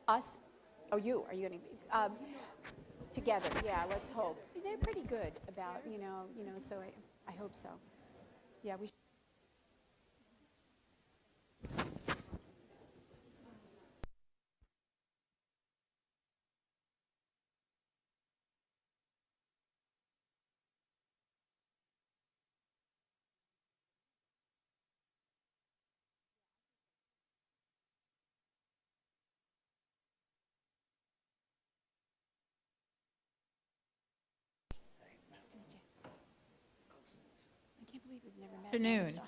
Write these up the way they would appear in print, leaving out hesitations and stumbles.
Us? Oh, you. Are you going to together? Yeah, let's hope. They're pretty good about, so I hope so. Yeah, we should. Nice to meet you. I can't believe we've never met. Afternoon.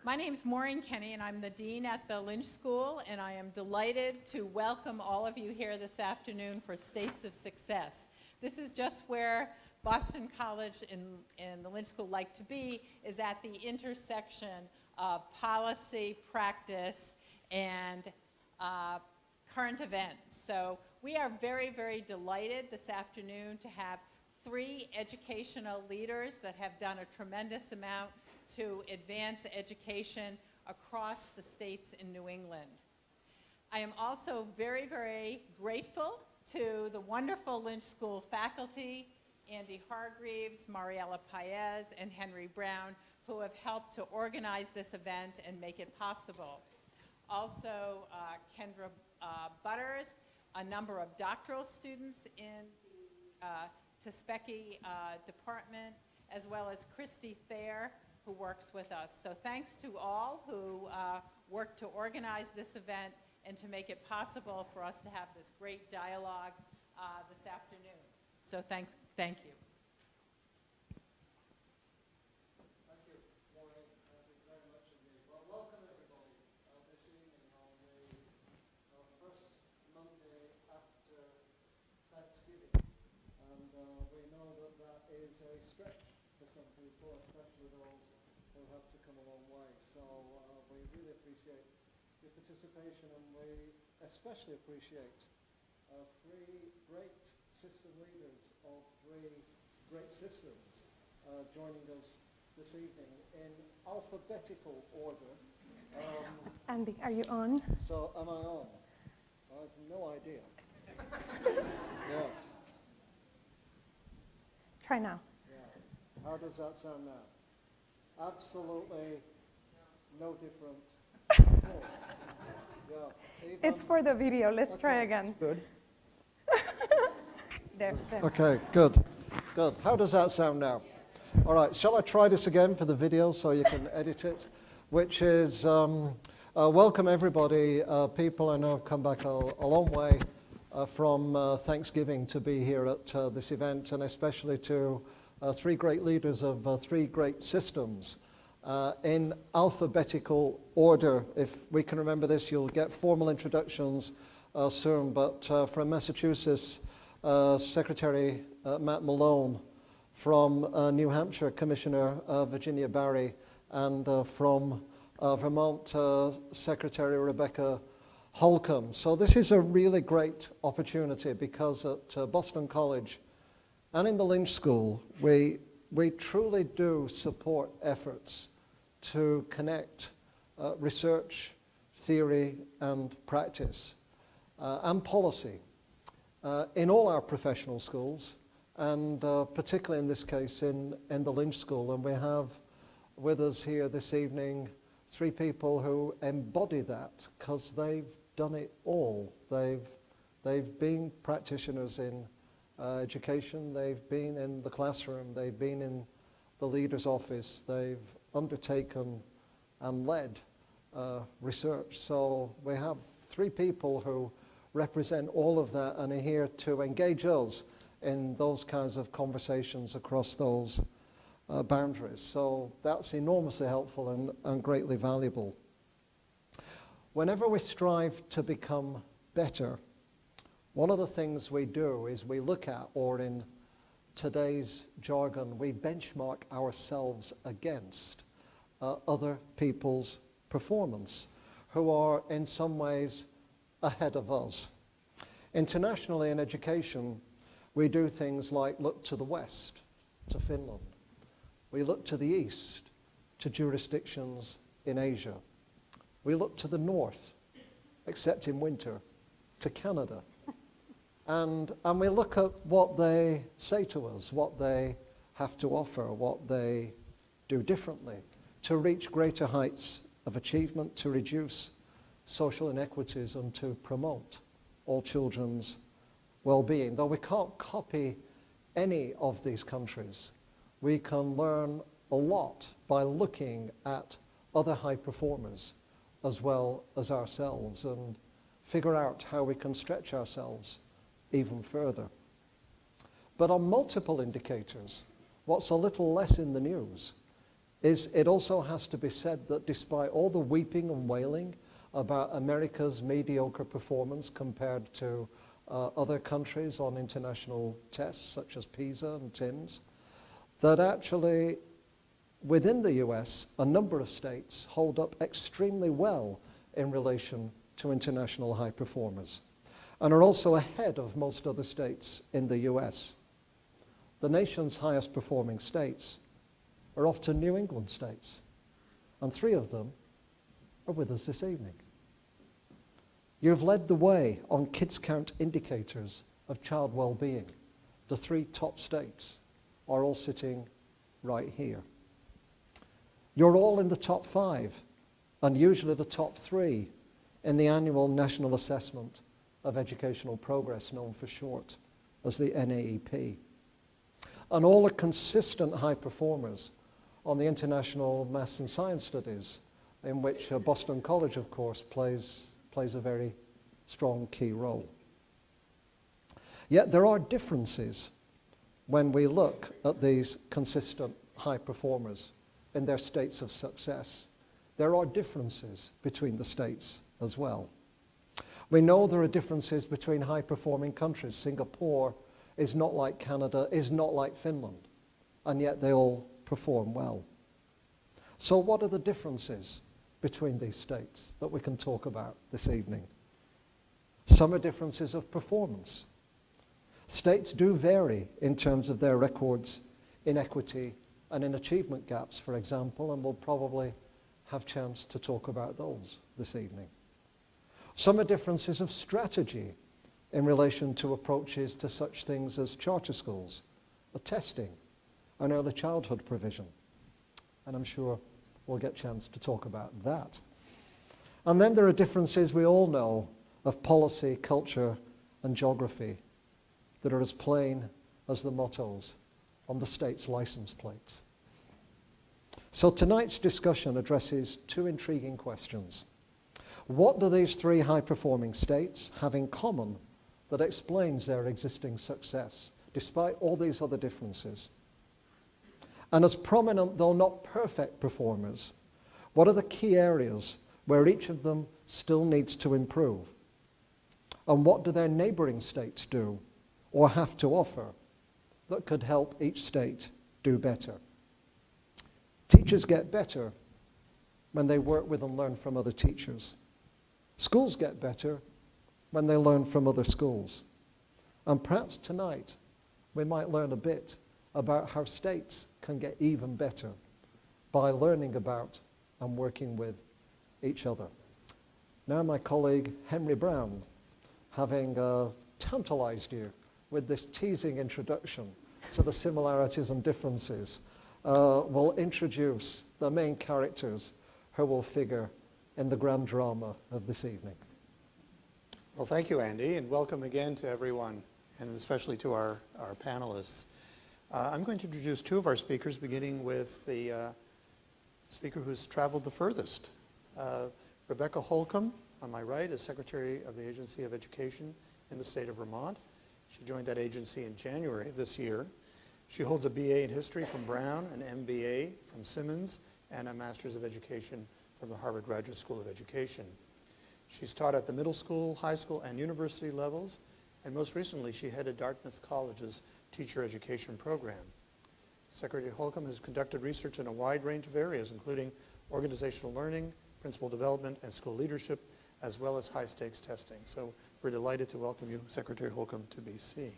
My name's Maureen Kenny, and I'm the Dean at the Lynch School, and I am delighted to welcome all of you here this afternoon for States of Success. This is just where Boston College and the Lynch School like to be, is at the intersection of policy, practice, and current events. So we are very, very delighted this afternoon to have 3 educational leaders that have done a tremendous amount to advance education across the states in New England. I am also very, very grateful to the wonderful Lynch School faculty, Andy Hargreaves, Mariella Paez, and Henry Brown, who have helped to organize this event and make it possible. Also, Kendra Butters, a number of doctoral students in the Tespeki department, as well as Christy Thayer, who works with us. So thanks to all who worked to organize this event and to make it possible for us to have this great dialogue this afternoon. So thank you. Thank you, Maureen. Thank you very much indeed. Well, welcome everybody this evening on the first Monday after Thanksgiving. And we know that that is a stretch for some people, especially those who have to come a long way. So we really appreciate your participation, and we especially appreciate 3 great system leaders of 3 great systems joining us this evening in alphabetical order. Andy, are you on? So am I on? I have no idea. Yeah. Try now. Yeah. How does that sound now? Absolutely no different at all. Yeah. It's for the video. Let's try again. Good. There. Okay, good. Good. How does that sound now? All right, shall I try this again for the video so you can edit it? Which is, welcome everybody. People I know have come back a long way from Thanksgiving to be here at this event, and especially to 3 great leaders of 3 great systems. In alphabetical order. If we can remember this, you'll get formal introductions soon, but from Massachusetts, Secretary Matt Malone, from New Hampshire, Commissioner Virginia Barry, and from Vermont, Secretary Rebecca Holcomb. So this is a really great opportunity because at Boston College and in the Lynch School, we truly do support efforts to connect research, theory, and practice, and policy in all our professional schools, and particularly in this case in the Lynch School. And we have with us here this evening 3 people who embody that, because they've done it all. They've been practitioners in education, they've been in the classroom, they've been in the leader's office, they've undertaken and led research. So we have 3 people who represent all of that and are here to engage us in those kinds of conversations across those boundaries. So that's enormously helpful and greatly valuable. Whenever we strive to become better, one of the things we do is we look at, or in today's jargon, we benchmark ourselves against other people's performance who are in some ways ahead of us. Internationally in education, we do things like look to the west, to Finland. We look to the east, to jurisdictions in Asia. We look to the north, except in winter, to Canada. And we look at what they say to us, what they have to offer, what they do differently to reach greater heights of achievement, to reduce social inequities, and to promote all children's well-being. Though we can't copy any of these countries, we can learn a lot by looking at other high performers as well as ourselves and figure out how we can stretch ourselves even further. But on multiple indicators, what's a little less in the news is it also has to be said that despite all the weeping and wailing about America's mediocre performance compared to other countries on international tests such as PISA and TIMSS, that actually within the US, a number of states hold up extremely well in relation to international high performers and are also ahead of most other states in the US. The nation's highest performing states are often New England states, and 3 of them are with us this evening. You've led the way on kids count indicators of child well-being. The 3 top states are all sitting right here. You're all in the top 5, and usually the top 3 in the annual National Assessment of Educational Progress, known for short as the NAEP. And all are consistent high performers on the International Maths and Science Studies, in which Boston College, of course, plays a very strong key role. Yet there are differences when we look at these consistent high performers in their states of success. There are differences between the states as well. We know there are differences between high-performing countries. Singapore is not like Canada, is not like Finland, and yet they all perform well. So what are the differences between these states that we can talk about this evening? Some are differences of performance. States do vary in terms of their records in equity and in achievement gaps, for example, and we'll probably have a chance to talk about those this evening. Some are differences of strategy in relation to approaches to such things as charter schools, testing, and early childhood provision. And I'm sure we'll get a chance to talk about that. And then there are differences we all know of policy, culture, and geography that are as plain as the mottos on the state's license plates. So tonight's discussion addresses 2 intriguing questions. What do these 3 high-performing states have in common that explains their existing success, despite all these other differences? And as prominent, though not perfect performers, what are the key areas where each of them still needs to improve? And what do their neighboring states do or have to offer that could help each state do better? Teachers get better when they work with and learn from other teachers. Schools get better when they learn from other schools. And perhaps tonight we might learn a bit about how states can get even better by learning about and working with each other. Now my colleague Henry Brown, having tantalized you with this teasing introduction to the similarities and differences, will introduce the main characters who will figure in the grand drama of this evening. Well, thank you, Andy, and welcome again to everyone, and especially to our panelists. I'm going to introduce 2 of our speakers, beginning with the speaker who's traveled the furthest. Rebecca Holcomb, on my right, is Secretary of the Agency of Education in the state of Vermont. She joined that agency in January of this year. She holds a BA in History from Brown, an MBA from Simmons, and a Master's of Education from the Harvard Graduate School of Education. She's taught at the middle school, high school, and university levels, and most recently she headed Dartmouth College's teacher education program. Secretary Holcomb has conducted research in a wide range of areas, including organizational learning, principal development, and school leadership, as well as high-stakes testing. So we're delighted to welcome you, Secretary Holcomb, to BC.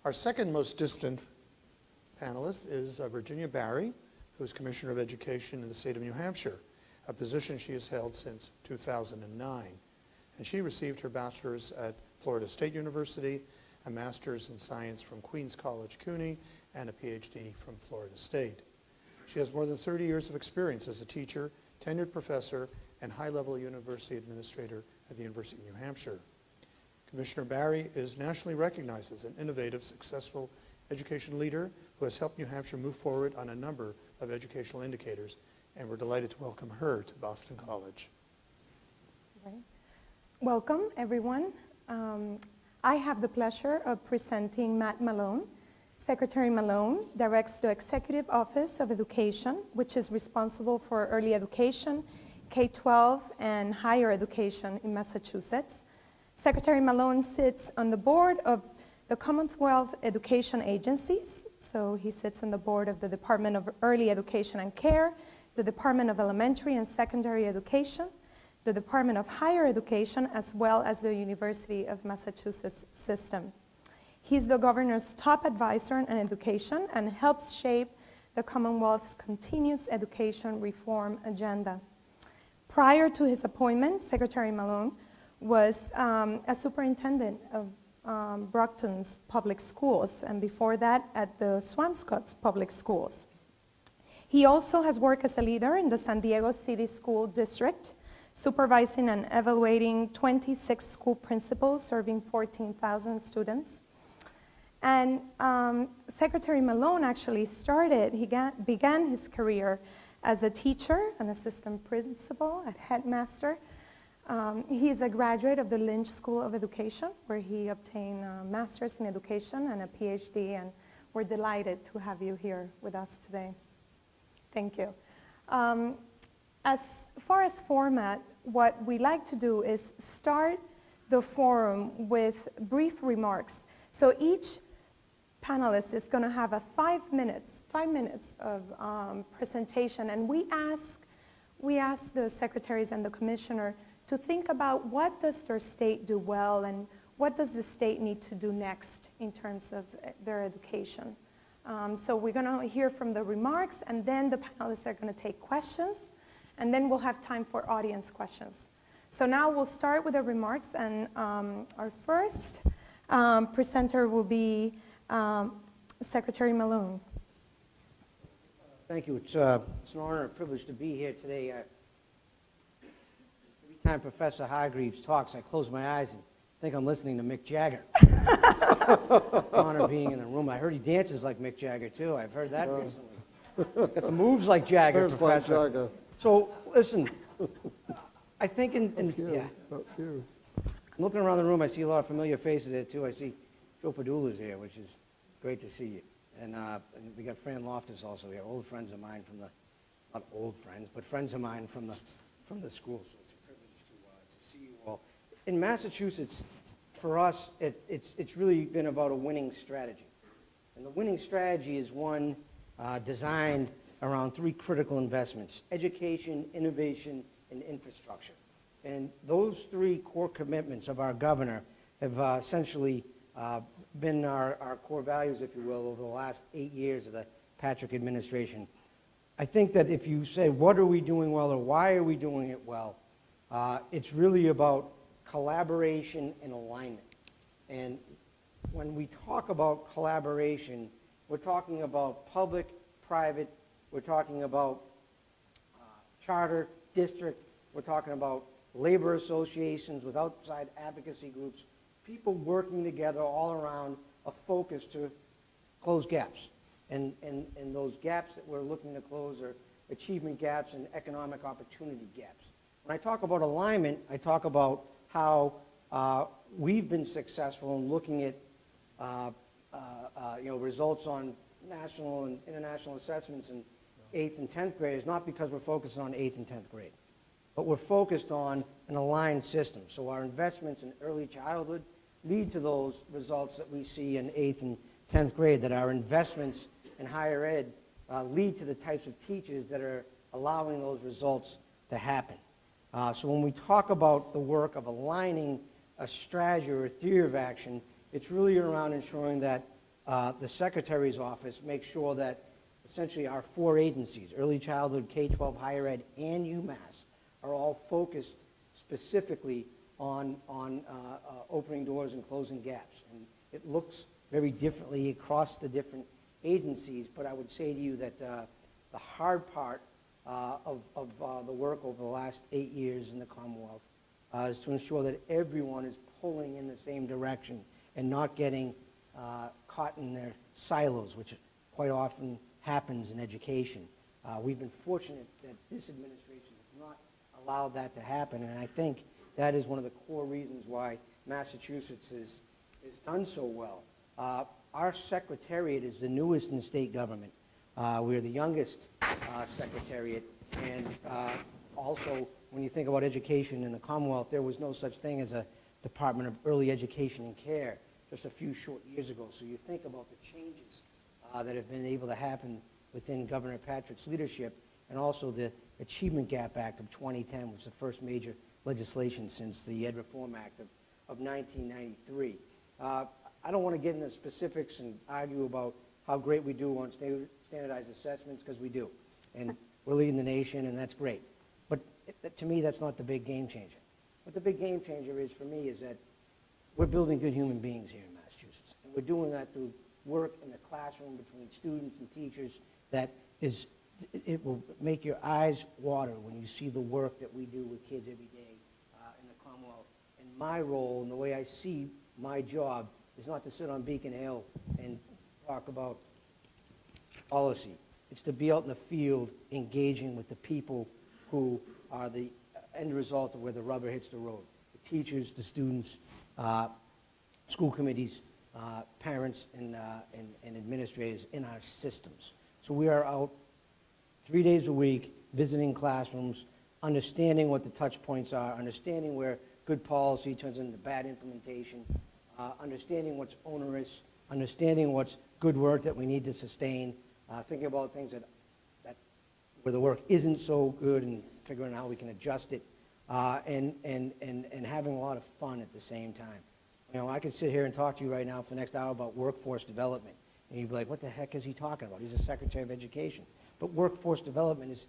Our second most distant panelist is Virginia Barry, who is Commissioner of Education in the state of New Hampshire, a position she has held since 2009. and she received her bachelor's at Florida State University, a master's in science from Queens College, CUNY, and a PhD from Florida State. She has more than 30 years of experience as a teacher, tenured professor, and high-level university administrator at the University of New Hampshire. Commissioner Barry is nationally recognized as an innovative, successful education leader who has helped New Hampshire move forward on a number of educational indicators, and we're delighted to welcome her to Boston College. Right. Welcome, everyone. I have the pleasure of presenting Matt Malone. Secretary Malone directs the Executive Office of Education, which is responsible for early education, K-12, and higher education in Massachusetts. Secretary Malone sits on the board of the Commonwealth Education Agencies. So he sits on the board of the Department of Early Education and Care, the Department of Elementary and Secondary Education, the Department of Higher Education, as well as the University of Massachusetts system. He's the governor's top advisor on education and helps shape the Commonwealth's continuous education reform agenda. Prior to his appointment, Secretary Malone was a superintendent of Brockton's public schools, and before that at the Swampscott's public schools. He also has worked as a leader in the San Diego City School District, supervising and evaluating 26 school principals serving 14,000 students. And Secretary Malone actually began his career as a teacher, an assistant principal, a headmaster. He is a graduate of the Lynch School of Education, where he obtained a master's in education and a PhD, and we're delighted to have you here with us today. Thank you. As far as format, what we like to do is start the forum with brief remarks. So each panelist is going to have a 5 minutes of presentation, and we ask the secretaries and the commissioner to think about what does their state do well and what does the state need to do next in terms of their education. So we're going to hear from the remarks, and then the panelists are going to take questions, and then we'll have time for audience questions. So now we'll start with the remarks, and our first presenter will be Secretary Malone. Thank you. It's an honor and a privilege to be here today. Every time Professor Hargreaves talks, I close my eyes and think I'm listening to Mick Jagger. Honor being in the room. I heard he dances like Mick Jagger, too. I've heard that recently. Got the moves like Jagger, Moves Professor. like Jagger. So, listen, I think That's you. yeah. That's you. I'm looking around the room, I see a lot of familiar faces there, too. I see Phil Padula's here, which is great to see you. And we got Fran Loftus also here, old friends of mine from the, not old friends, but friends of mine from the school. So it's a privilege to see you all. In Massachusetts, for us, it's really been about a winning strategy. And the winning strategy is one designed around three critical investments: education, innovation, and infrastructure. And those three core commitments of our governor have essentially been our core values, if you will, over the last 8 years of the Patrick administration. I think that if you say, what are we doing well or why are we doing it well, it's really about collaboration and alignment. And when we talk about collaboration, we're talking about public, private, we're talking about charter, district, we're talking about labor associations with outside advocacy groups, people working together all around a focus to close gaps. And those gaps that we're looking to close are achievement gaps and economic opportunity gaps. When I talk about alignment, I talk about how we've been successful in looking at results on national and international assessments in 8th and 10th graders, not because we're focused on 8th and 10th grade, but we're focused on an aligned system. So our investments in early childhood lead to those results that we see in 8th and 10th grade, that our investments in higher ed lead to the types of teachers that are allowing those results to happen. So when we talk about the work of aligning a strategy or a theory of action, it's really around ensuring that the Secretary's office makes sure that essentially our four agencies, early childhood, K-12, higher ed, and UMass, are all focused specifically on opening doors and closing gaps. And it looks very differently across the different agencies, but I would say to you that the hard part of the work over the last 8 years in the Commonwealth is to ensure that everyone is pulling in the same direction and not getting caught in their silos, which quite often happens in education. We've been fortunate that this administration has not allowed that to happen, and I think that is one of the core reasons why Massachusetts is done so well. Our secretariat is the newest in the state government. We're the youngest secretariat, and also when you think about education in the Commonwealth, there was no such thing as a Department of Early Education and Care just a few short years ago. So you think about the changes that have been able to happen within Governor Patrick's leadership, and also the Achievement Gap Act of 2010, which was the first major legislation since the Ed Reform Act of 1993. I don't want to get into specifics and argue about how great we do on standardized assessments, because we do. And we're leading the nation, and that's great. But to me, that's not the big game changer. What the big game changer is for me is that we're building good human beings here in Massachusetts. And we're doing that through work in the classroom between students and teachers that is, it will make your eyes water when you see the work that we do with kids every day in the Commonwealth. And my role and the way I see my job is not to sit on Beacon Hill and talk about policy. It's to be out in the field engaging with the people who are the end result of where the rubber hits the road. The teachers, the students, school committees, parents, and administrators in our systems. So we are out 3 days a week visiting classrooms, understanding what the touch points are, understanding where good policy turns into bad implementation, understanding what's onerous, understanding what's good work that we need to sustain, thinking about things that where the work isn't so good and figuring out how we can adjust it, and having a lot of fun at the same time. You know, I could sit here and talk to you right now for the next hour about workforce development, and you'd be like, what the heck is he talking about? He's a Secretary of Education. But workforce development is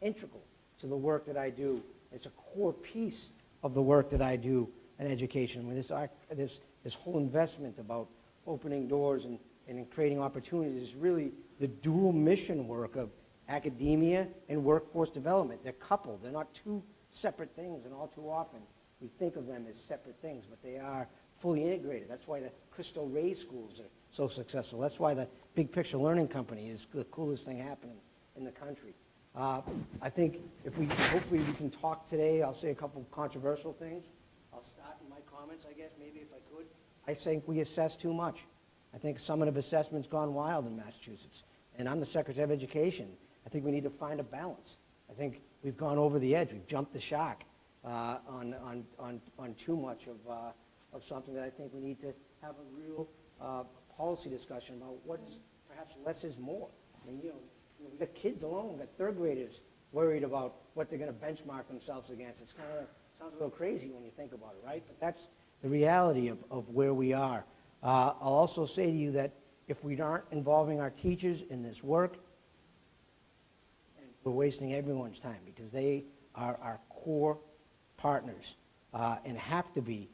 integral to the work that I do. It's a core piece of the work that I do in education. I mean, this whole investment about opening doors and creating opportunities is really the dual mission work of academia and workforce development. They're coupled. They're not two separate things, and all too often we think of them as separate things, but they are fully integrated. That's why the Cristo Rey schools are so successful. That's why the Big Picture Learning Company is the coolest thing happening in the country. I think hopefully we can talk today. I'll say a couple controversial things. I'll start in my comments, I guess, maybe if I could. I think we assess too much. I think summative assessment's gone wild in Massachusetts. And I'm the Secretary of Education. I think we need to find a balance. I think we've gone over the edge. We've jumped the shark on too much of something that I think we need to have a real policy discussion about what is perhaps less is more. I mean, we've got kids alone, we've got third graders worried about what they're going to benchmark themselves against. It's kind of sounds a little crazy when you think about it, right? But that's the reality of where we are. I'll also say to you that if we aren't involving our teachers in this work, we're wasting everyone's time, because they are our core partners and have to be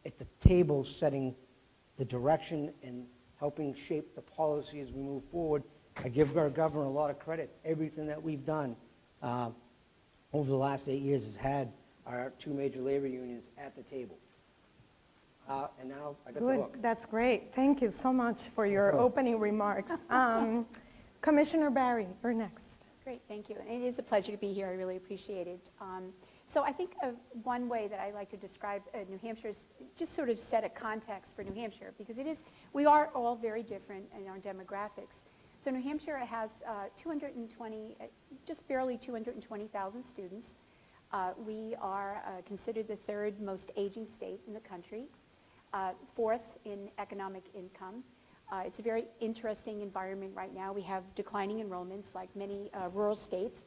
at the table setting the direction and helping shape the policy as we move forward. I give our governor a lot of credit. Everything that we've done over the last 8 years has had our two major labor unions at the table. And now I got the book. Good, that's great. Thank you so much for your opening remarks. Commissioner Barry, you're next. Great, thank you. And it is a pleasure to be here. I really appreciate it. So I think one way that I like to describe New Hampshire is just sort of set a context for New Hampshire, because we are all very different in our demographics. So New Hampshire has 220, just barely 220,000 students. We are considered the third most aging state in the country, fourth in economic income. It's a very interesting environment right now. We have declining enrollments like many rural states.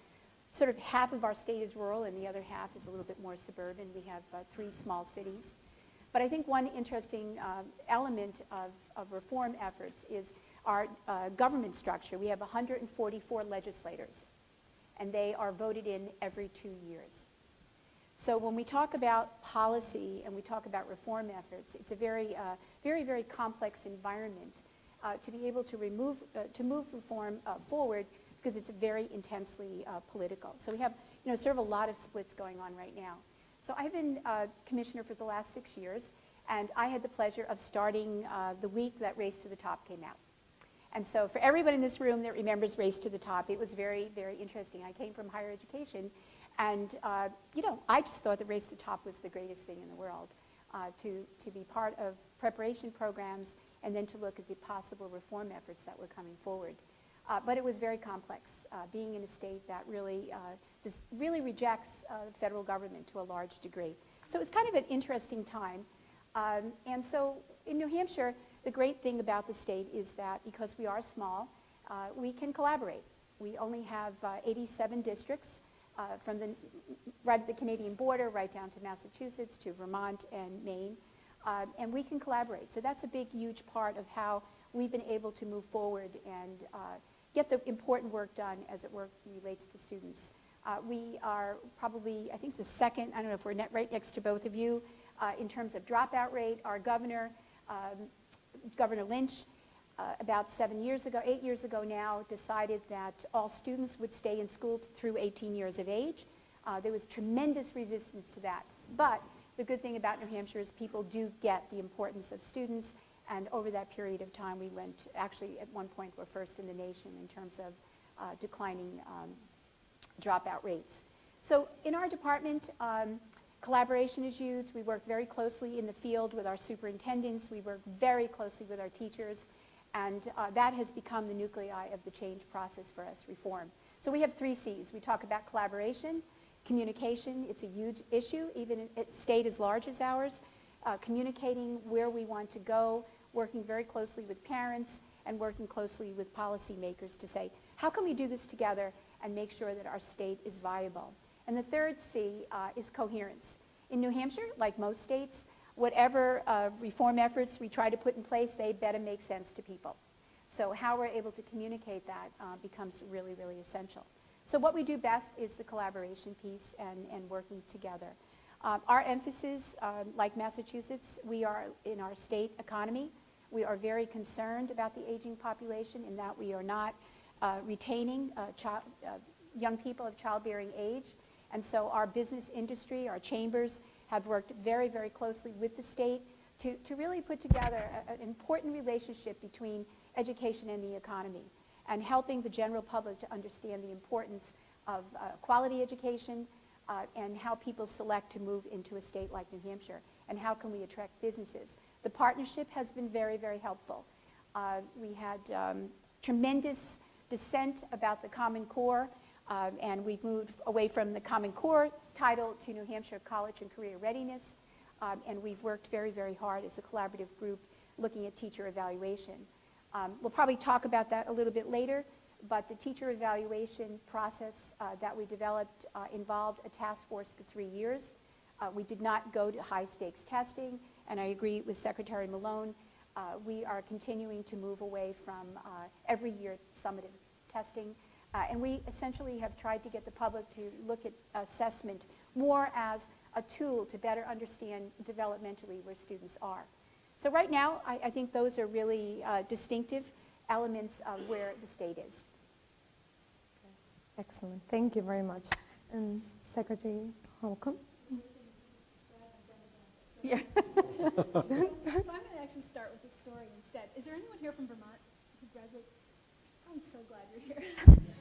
Sort of half of our state is rural and the other half is a little bit more suburban. We have 3 small cities. But I think one interesting element of reform efforts is our government structure. We have 144 legislators, and they are voted in every 2 years. So when we talk about policy and we talk about reform efforts, it's a very, very complex environment to be able to move reform forward, because it's very intensely political. So we have, sort of a lot of splits going on right now. So I've been commissioner for the last 6 years, and I had the pleasure of starting the week that Race to the Top came out. And so for everyone in this room that remembers Race to the Top, it was very, very interesting. I came from higher education, and I just thought that Race to the Top was the greatest thing in the world, to be part of preparation programs and then to look at the possible reform efforts that were coming forward. But it was very complex, being in a state that really rejects the federal government to a large degree. So it was kind of an interesting time. And so in New Hampshire, the great thing about the state is that because we are small, we can collaborate. We only have 87 districts from right at the Canadian border right down to Massachusetts, to Vermont and Maine, and we can collaborate. So that's a big, huge part of how we've been able to move forward and get the important work done as it relates to students. We are probably, I think, the second, I don't know if we're right next to both of you, in terms of dropout rate. Our governor, Governor Lynch, about 8 years ago now, decided that all students would stay in school through 18 years of age. There was tremendous resistance to that. But the good thing about New Hampshire is people do get the importance of students, and over that period of time we went, actually at one point we're first in the nation in terms of declining dropout rates. So in our department, collaboration is used. We work very closely in the field with our superintendents. We work very closely with our teachers. And that has become the nuclei of the change process for us, reform. So we have 3 C's. We talk about collaboration, communication. It's a huge issue, even in a state as large as ours. Communicating where we want to go, working very closely with parents, and working closely with policymakers to say, how can we do this together and make sure that our state is viable? And the 3rd C is coherence. In New Hampshire, like most states, whatever reform efforts we try to put in place, they better make sense to people. So how we're able to communicate that becomes really, really essential. So what we do best is the collaboration piece and working together. Our emphasis, like Massachusetts, we are in our state economy. We are very concerned about the aging population in that we are not retaining young people of childbearing age. And so our business industry, our chambers, have worked very, very closely with the state to really put together an important relationship between education and the economy, and helping the general public to understand the importance of quality education and how people select to move into a state like New Hampshire, and how can we attract businesses. The partnership has been very, very helpful. We had tremendous dissent about the Common Core, and we've moved away from the Common Core title to New Hampshire College and Career Readiness, and we've worked very, very hard as a collaborative group looking at teacher evaluation. We'll probably talk about that a little bit later, but the teacher evaluation process that we developed involved a task force for 3 years. We did not go to high-stakes testing, and I agree with Secretary Malone. We are continuing to move away from every year summative testing. And we essentially have tried to get the public to look at assessment more as a tool to better understand developmentally where students are. So right now, I think those are really distinctive elements of where the state is. Excellent. Thank you very much. And Secretary Holcomb? Yeah. So I'm going to actually start with a story instead. Is there anyone here from Vermont who graduated? I'm so glad you're here.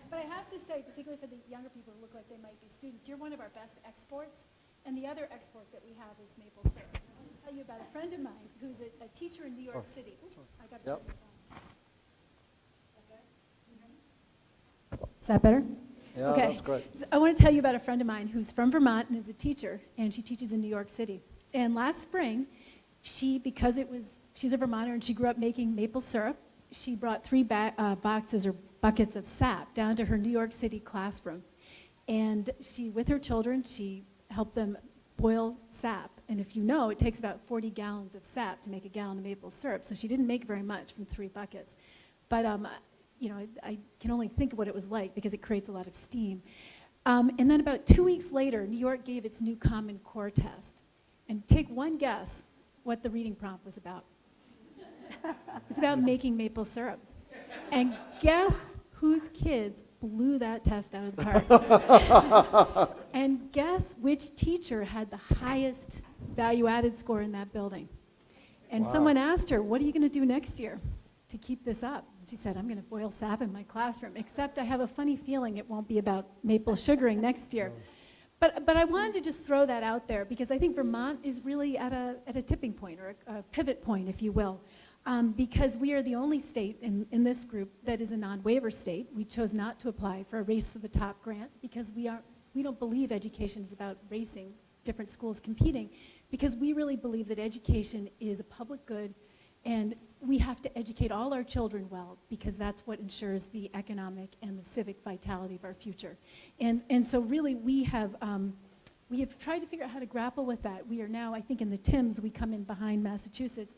But I have to say, particularly for the younger people who look like they might be students, you're one of our best exports. And the other export that we have is maple syrup. And I want to tell you about a friend of mine who's a teacher in New York City. Ooh, I got to turn this on. Is that better? Yeah, Okay. that's great. So I want to tell you about a friend of mine who's from Vermont and is a teacher, and she teaches in New York City. And last spring, because she's a Vermonter and she grew up making maple syrup, she brought 3 boxes or buckets of sap down to her New York City classroom. And with her children, she helped them boil sap. And if you know, it takes about 40 gallons of sap to make a gallon of maple syrup. So she didn't make very much from 3 buckets. But I can only think of what it was like because it creates a lot of steam. And then about 2 weeks later, New York gave its new Common Core test. And take one guess what the reading prompt was about. It was about making maple syrup. And guess whose kids blew that test out of the park? And guess which teacher had the highest value-added score in that building? And Wow. someone asked her, what are you going to do next year to keep this up? She said, I'm going to boil sap in my classroom, except I have a funny feeling it won't be about maple sugaring next year. But I wanted to just throw that out there because I think Vermont is really at a tipping point or a pivot point, if you will, because we are the only state in this group that is a non-waiver state. We chose not to apply for a Race to the Top grant because we don't believe education is about racing different schools competing, because we really believe that education is a public good and we have to educate all our children well because that's what ensures the economic and the civic vitality of our future. And so really we have tried to figure out how to grapple with that. We are now, I think in the TIMS, we come in behind Massachusetts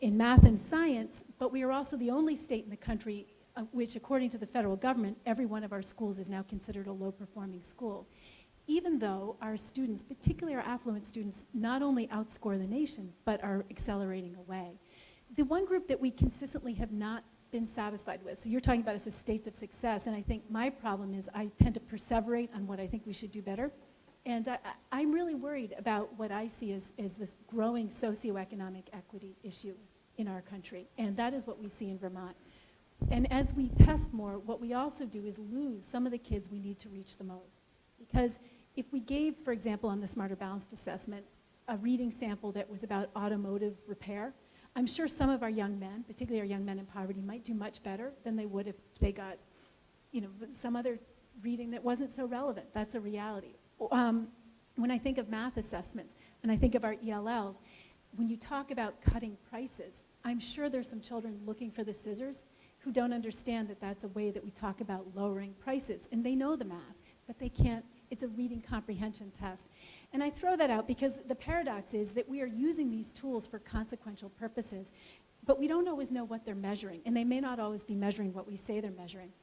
in math and science, but we are also the only state in the country which, according to the federal government, every one of our schools is now considered a low-performing school. Even though our students, particularly our affluent students, not only outscore the nation, but are accelerating away. The one group that we consistently have not been satisfied with, so you're talking about us as states of success, and I think my problem is I tend to perseverate on what I think we should do better. And I'm really worried about what I see as this growing socioeconomic equity issue in our country, and that is what we see in Vermont. And as we test more, what we also do is lose some of the kids we need to reach the most. Because if we gave, for example, on the Smarter Balanced Assessment, a reading sample that was about automotive repair, I'm sure some of our young men, particularly our young men in poverty, might do much better than they would if they got, some other reading that wasn't so relevant. That's a reality. When I think of math assessments and I think of our ELLs, when you talk about cutting prices, I'm sure there's some children looking for the scissors who don't understand that that's a way that we talk about lowering prices. And they know the math, but they can't. It's a reading comprehension test. And I throw that out because the paradox is that we are using these tools for consequential purposes, but we don't always know what they're measuring, and they may not always be measuring what we say they're measuring.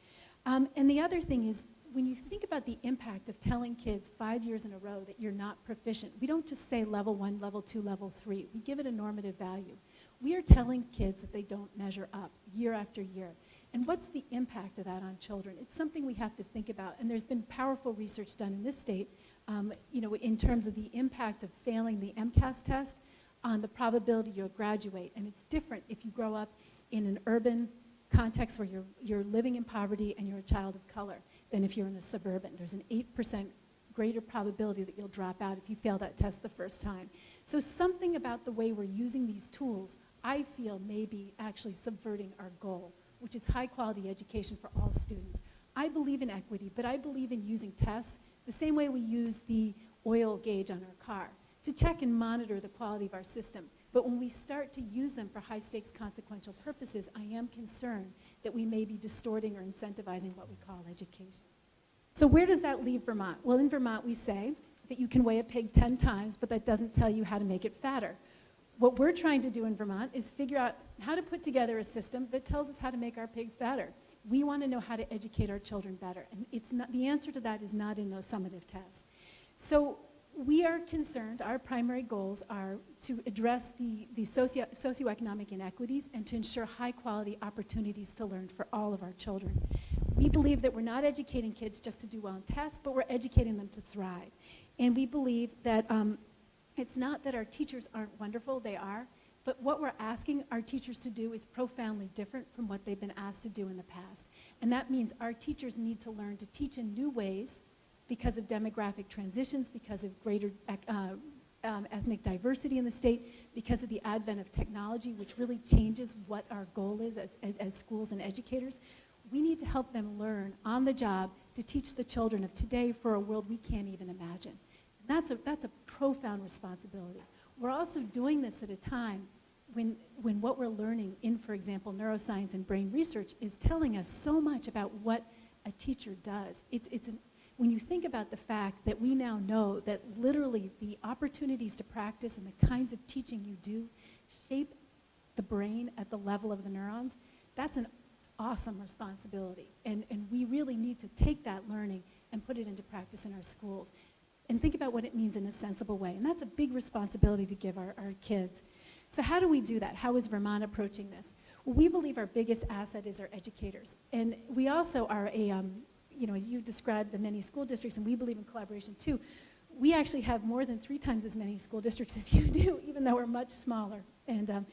And the other thing is, when you think about the impact of telling kids 5 years in a row that you're not proficient, we don't just say level 1, level 2, level 3. We give it a normative value. We are telling kids that they don't measure up year after year. And what's the impact of that on children? It's something we have to think about. And there's been powerful research done in this state, in terms of the impact of failing the MCAS test on the probability you'll graduate. And it's different if you grow up in an urban context where you're living in poverty and you're a child of color than if you're in a suburban. There's an 8% greater probability that you'll drop out if you fail that test the first time. So something about the way we're using these tools, I feel, may be actually subverting our goal, which is high-quality education for all students. I believe in equity, but I believe in using tests the same way we use the oil gauge on our car to check and monitor the quality of our system. But when we start to use them for high-stakes consequential purposes, I am concerned that we may be distorting or incentivizing what we call education. So where does that leave Vermont? Well, in Vermont, we say that you can weigh a pig 10 times, but that doesn't tell you how to make it fatter. What we're trying to do in Vermont is figure out how to put together a system that tells us how to make our pigs fatter. We want to know how to educate our children better, and it's not, the answer to that is not in those summative tests. So we are concerned, our primary goals are to address the socioeconomic inequities and to ensure high-quality opportunities to learn for all of our children. We believe that we're not educating kids just to do well in tests, but we're educating them to thrive. And we believe that it's not that our teachers aren't wonderful, they are, but what we're asking our teachers to do is profoundly different from what they've been asked to do in the past. And that means our teachers need to learn to teach in new ways because of demographic transitions, because of greater ethnic diversity in the state, because of the advent of technology, which really changes what our goal is as schools and educators. We need to help them learn on the job to teach the children of today for a world we can't even imagine. That's a profound responsibility. We're also doing this at a time when what we're learning in, for example, neuroscience and brain research is telling us so much about what a teacher does. When you think about the fact that we now know that literally the opportunities to practice and the kinds of teaching you do shape the brain at the level of the neurons, that's an awesome responsibility. And we really need to take that learning and put it into practice in our schools. And think about what it means in a sensible way. And that's a big responsibility to give our kids. So how do we do that? How is Vermont approaching this? Well, we believe our biggest asset is our educators. And we also are as you described, the many school districts, and we believe in collaboration too. We actually have more than 3 times as many school districts as you do, even though we're much smaller. And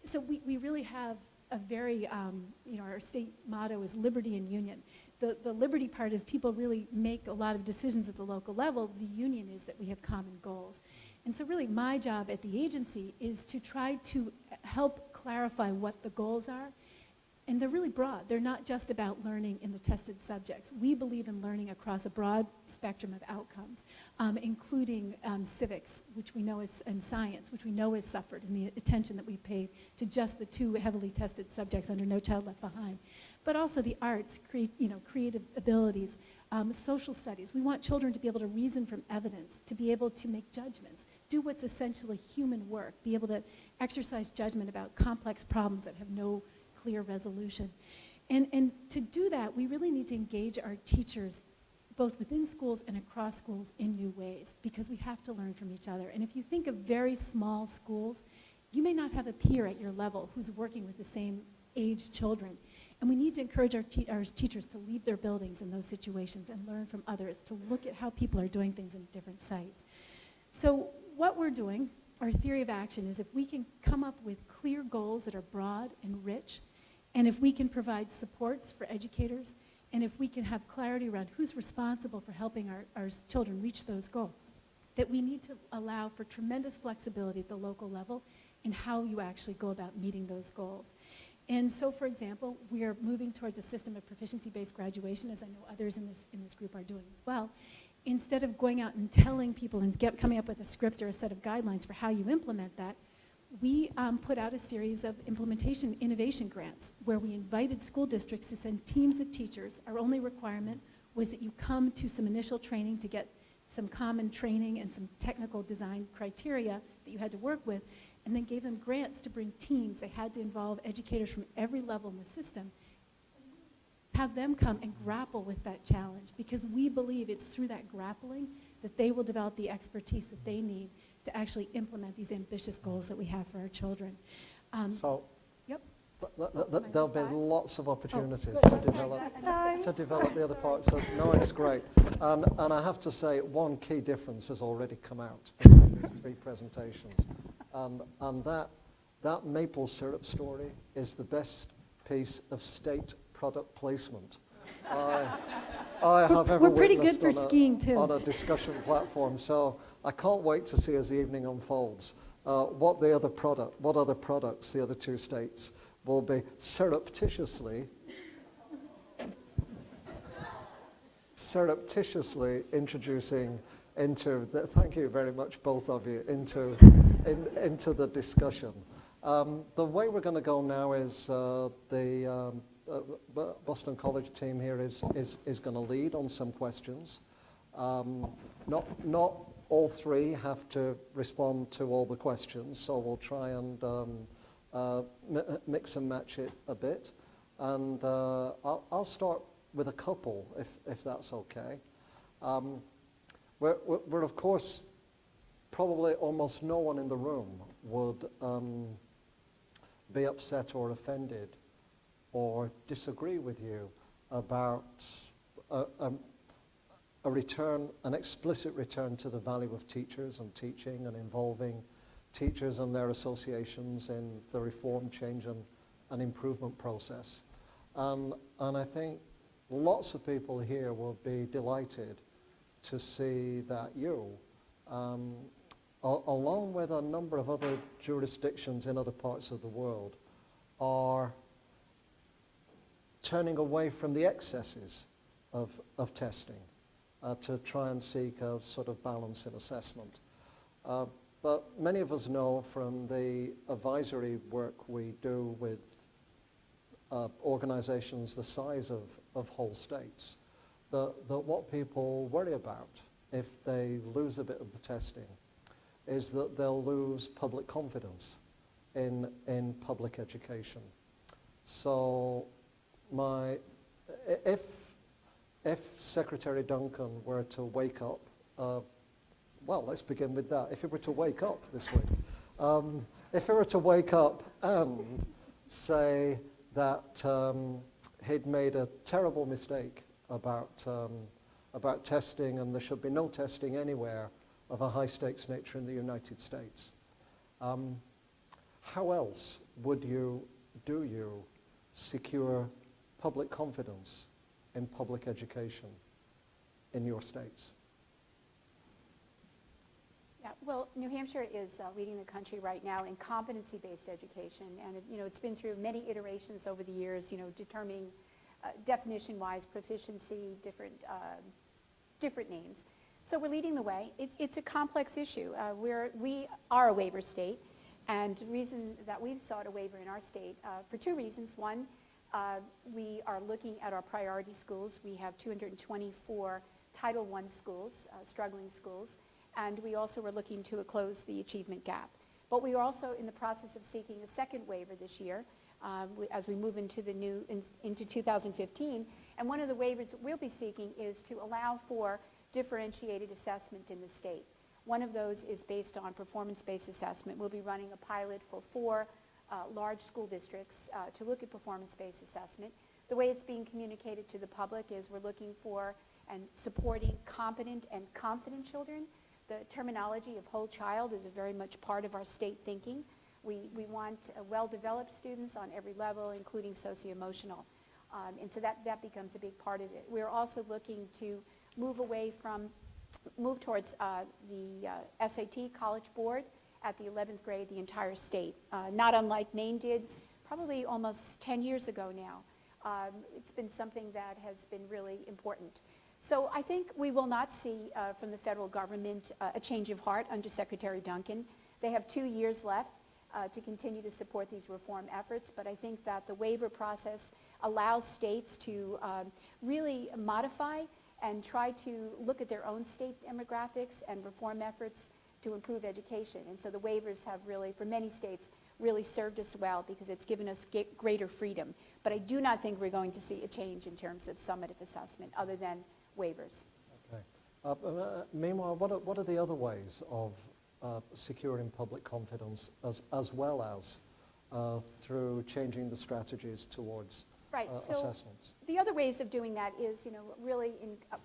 so we really have a very, our state motto is liberty and union. The liberty part is people really make a lot of decisions at the local level. The union is that we have common goals. And so really my job at the agency is to try to help clarify what the goals are. And they're really broad. They're not just about learning in the tested subjects. We believe in learning across a broad spectrum of outcomes, including civics, which we know is, and science, which we know has suffered in the attention that we pay to just the 2 heavily tested subjects under No Child Left Behind. But also the arts, creative abilities, social studies. We want children to be able to reason from evidence, to be able to make judgments, do what's essentially human work, be able to exercise judgment about complex problems that have no clear resolution. And to do that, we really need to engage our teachers both within schools and across schools in new ways, because we have to learn from each other. And if you think of very small schools, you may not have a peer at your level who's working with the same age children. And we need to encourage our teachers to leave their buildings in those situations and learn from others, to look at how people are doing things in different sites. So what we're doing, our theory of action, is if we can come up with clear goals that are broad and rich, and if we can provide supports for educators, and if we can have clarity around who's responsible for helping our children reach those goals, that we need to allow for tremendous flexibility at the local level in how you actually go about meeting those goals. And so, for example, we are moving towards a system of proficiency-based graduation, as I know others in this group are doing as well. Instead of going out and telling people and coming up with a script or a set of guidelines for how you implement that, we put out a series of implementation innovation grants where we invited school districts to send teams of teachers. Our only requirement was that you come to some initial training to get some common training and some technical design criteria that you had to work with, and then gave them grants to bring teams. They had to involve educators from every level in the system, have them come and grapple with that challenge, because we believe it's through that grappling that they will develop the expertise that they need to actually implement these ambitious goals that we have for our children. Yep. There'll be lots of opportunities good. to develop the other parts. So no, it's great. And I have to say, one key difference has already come out between these 3 presentations. And that maple syrup story is the best piece of state product placement I have ever We're pretty good witnessed for skiing, too. on a discussion platform. So I can't wait to see as the evening unfolds what other products the other 2 states will be surreptitiously introducing into the, thank you very much, both of you, into the discussion. The way we're going to go now is the Boston College team here is going to lead on some questions. Not all 3 have to respond to all the questions, so we'll try and mix and match it a bit. And I'll start with a couple, if that's okay. We're of course, probably almost no one in the room would be upset or offended or disagree with you about an explicit return to the value of teachers and teaching and involving teachers and their associations in the reform, change and improvement process. And I think lots of people here will be delighted to see that you, along with a number of other jurisdictions in other parts of the world, are turning away from the excesses of testing to try and seek a sort of balance in assessment. But many of us know from the advisory work we do with organizations the size of whole states, that what people worry about if they lose a bit of the testing is that they'll lose public confidence in public education. So if if Secretary Duncan were to wake up, well, let's begin with that. If he were to wake up this week, if he were to wake up and say that he'd made a terrible mistake about testing and there should be no testing anywhere of a high-stakes nature in the United States, how else do you secure public confidence in public education in your states? Yeah, well, New Hampshire is leading the country right now in competency-based education, and it's been through many iterations over the years, determining definition-wise proficiency, different names. So we're leading the way. It's a complex issue. We are a waiver state, and the reason that we've sought a waiver in our state for two reasons. One, we are looking at our priority schools. We have 224 Title I schools, struggling schools, and we also were looking to close the achievement gap. But we are also in the process of seeking a second waiver this year as we move into into 2015. And one of the waivers that we'll be seeking is to allow for differentiated assessment in the state. One of those is based on performance-based assessment. We'll be running a pilot for 4 large school districts to look at performance-based assessment. The way it's being communicated to the public is we're looking for and supporting competent and confident children. The terminology of whole child is a very much part of our state thinking. We want well-developed students on every level, including socio-emotional. And so that becomes a big part of it. We're also looking to move towards the SAT College Board at the 11th grade, the entire state. Not unlike Maine did probably almost 10 years ago now. It's been something that has been really important. So I think we will not see from the federal government a change of heart under Secretary Duncan. They have 2 years left to continue to support these reform efforts, but I think that the waiver process allows states to really modify and try to look at their own state demographics and reform efforts to improve education. And so the waivers have really, for many states, really served us well because it's given us greater freedom. But I do not think we're going to see a change in terms of summative assessment other than waivers. Okay. Meanwhile, what are the other ways of securing public confidence as well as through changing the strategies towards assessments? The other ways of doing that is, really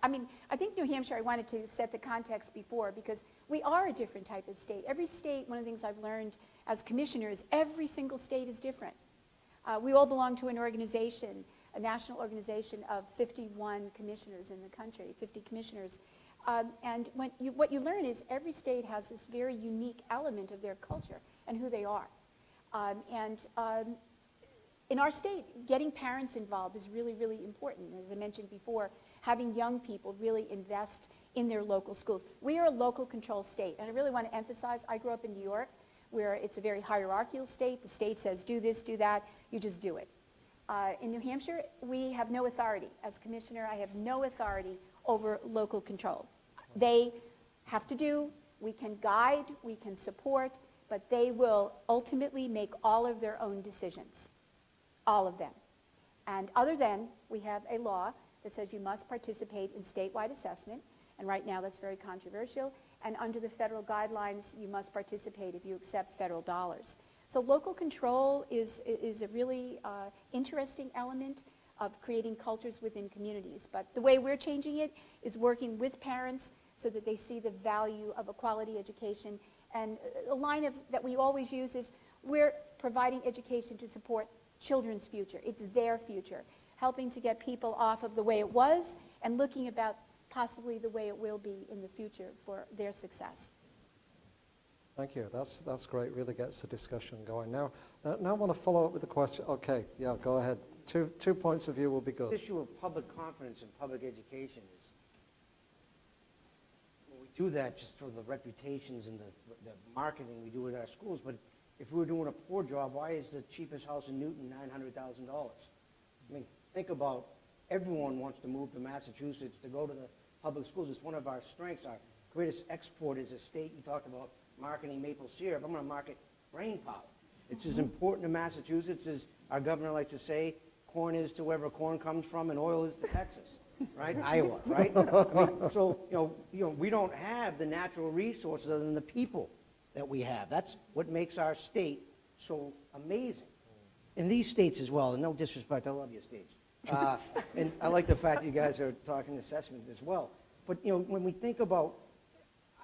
I think New Hampshire, I wanted to set the context before because we are a different type of state. Every state, one of the things I've learned as commissioners, every single state is different. We all belong to an organization, a national organization of 51 commissioners in the country, 50 commissioners. And what you learn is every state has this very unique element of their culture and who they are. In our state, getting parents involved is really, really important. As I mentioned before, having young people really invest in their local schools. We are a local control state, and I really want to emphasize, I grew up in New York, where it's a very hierarchical state. The state says, do this, do that, you just do it. In New Hampshire, we have no authority. As commissioner, I have no authority over local control. They have to do, we can guide, we can support, but they will ultimately make all of their own decisions. All of them. And other than, we have a law that says you must participate in statewide assessment, and right now that's very controversial, and under the federal guidelines, you must participate if you accept federal dollars. So local control is a really interesting element of creating cultures within communities, but the way we're changing it is working with parents so that they see the value of a quality education, and a line that we always use is we're providing education to support children's future. It's their future, helping to get people off of the way it was and looking about possibly the way it will be in the future for their success. Thank you. That's great. Really gets the discussion going. Now I want to follow up with a question. Okay, yeah, go ahead. Two points of view will be good. The issue of public confidence in public education is, we do that just for the reputations and the marketing we do at our schools, but if we were doing a poor job, why is the cheapest house in Newton $900,000? I mean, think about everyone wants to move to Massachusetts to go to the public schools. It's one of our strengths. Our greatest export is a state. You talked about marketing maple syrup. I'm going to market brain power. It's as important to Massachusetts as our governor likes to say, corn is to wherever corn comes from and oil is to Texas. right? Iowa, right? I mean, so, we don't have the natural resources other than the people that we have. That's what makes our state so amazing. In these states as well, and no disrespect, I love your states. And I like the fact that you guys are talking assessment as well. But, when we think about,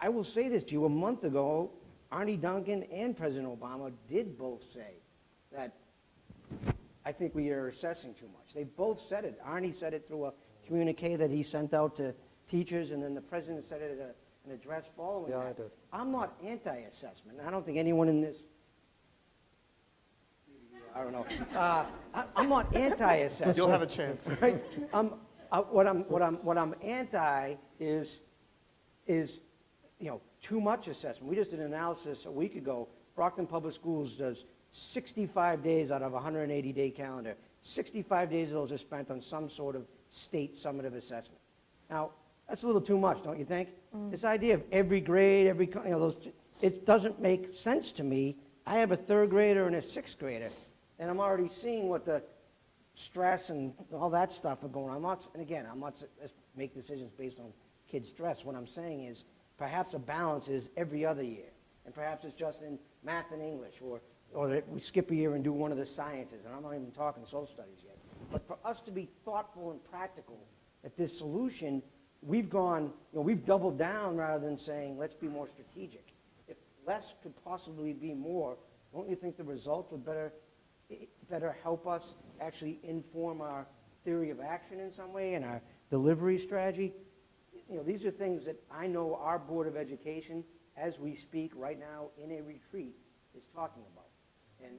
I will say this to you, a month ago, Arnie Duncan and President Obama did both say that I think we are assessing too much. They both said it. Arnie said it through a communique that he sent out to teachers, and then the president said it at an address following that. Yeah, I did. I'm not anti-assessment. I don't think anyone in this, I don't know. I'm not anti-assessment. You'll have a chance. Right? What I'm anti is too much assessment. We just did an analysis a week ago. Brockton Public Schools does 65 days out of a 180-day calendar. 65 days of those are spent on some sort of state summative assessment. Now, that's a little too much, don't you think? This idea of every grade, it doesn't make sense to me. I have a third grader and a sixth grader, and I'm already seeing what the stress and all that stuff are going on. let's make decisions based on kids' stress. What I'm saying is perhaps a balance is every other year, and perhaps it's just in math and English, or that we skip a year and do one of the sciences, and I'm not even talking social studies yet. But for us to be thoughtful and practical at this solution, we've doubled down rather than saying, let's be more strategic. If less could possibly be more, don't you think the results would better help us actually inform our theory of action in some way and our delivery strategy? These are things that I know our Board of Education, as we speak right now in a retreat, is talking about. And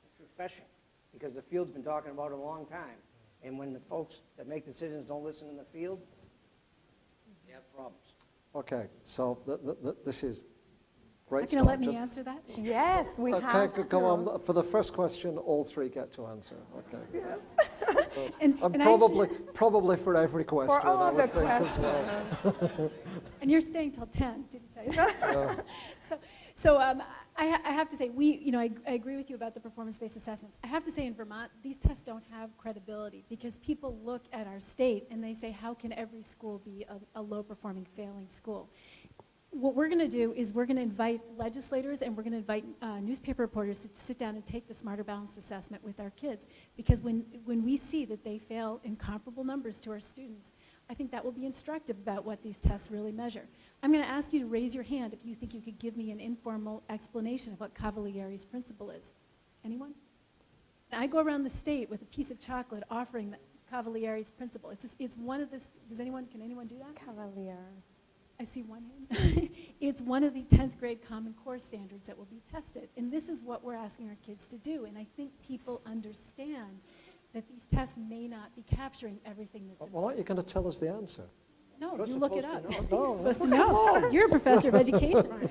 it's refreshing, because the field's been talking about it a long time. And when the folks that make decisions don't listen in the field, they have problems. Okay, so this is great You're stuff. going to let me Just- answer that? Yes, we have Okay, to. go on. For the first question, all three get to answer. Okay. And And actually- probably for every question. For all I the would think as questions. well. And you're staying till 10, didn't I tell you? So I have to say, I agree with you about the performance-based assessments. I have to say in Vermont, these tests don't have credibility, because people look at our state and they say, how can every school be a low-performing, failing school? What we're going to do is we're going to invite legislators and we're going to invite newspaper reporters to sit down and take the Smarter Balanced Assessment with our kids. Because when we see that they fail in comparable numbers to our students, I think that will be instructive about what these tests really measure. I'm going to ask you to raise your hand if you think you could give me an informal explanation of what Cavalieri's principle is. Anyone? I go around the state with a piece of chocolate offering the Cavalieri's principle. It's one of this. Can anyone do that? Cavalier. I see one hand. It's one of the 10th grade Common Core standards that will be tested. And this is what we're asking our kids to do. And I think people understand that these tests may not be capturing everything that's Well, aren't you going to tell us the answer? No, You're you look it supposed up. to know. You're supposed to know. You're a professor of education.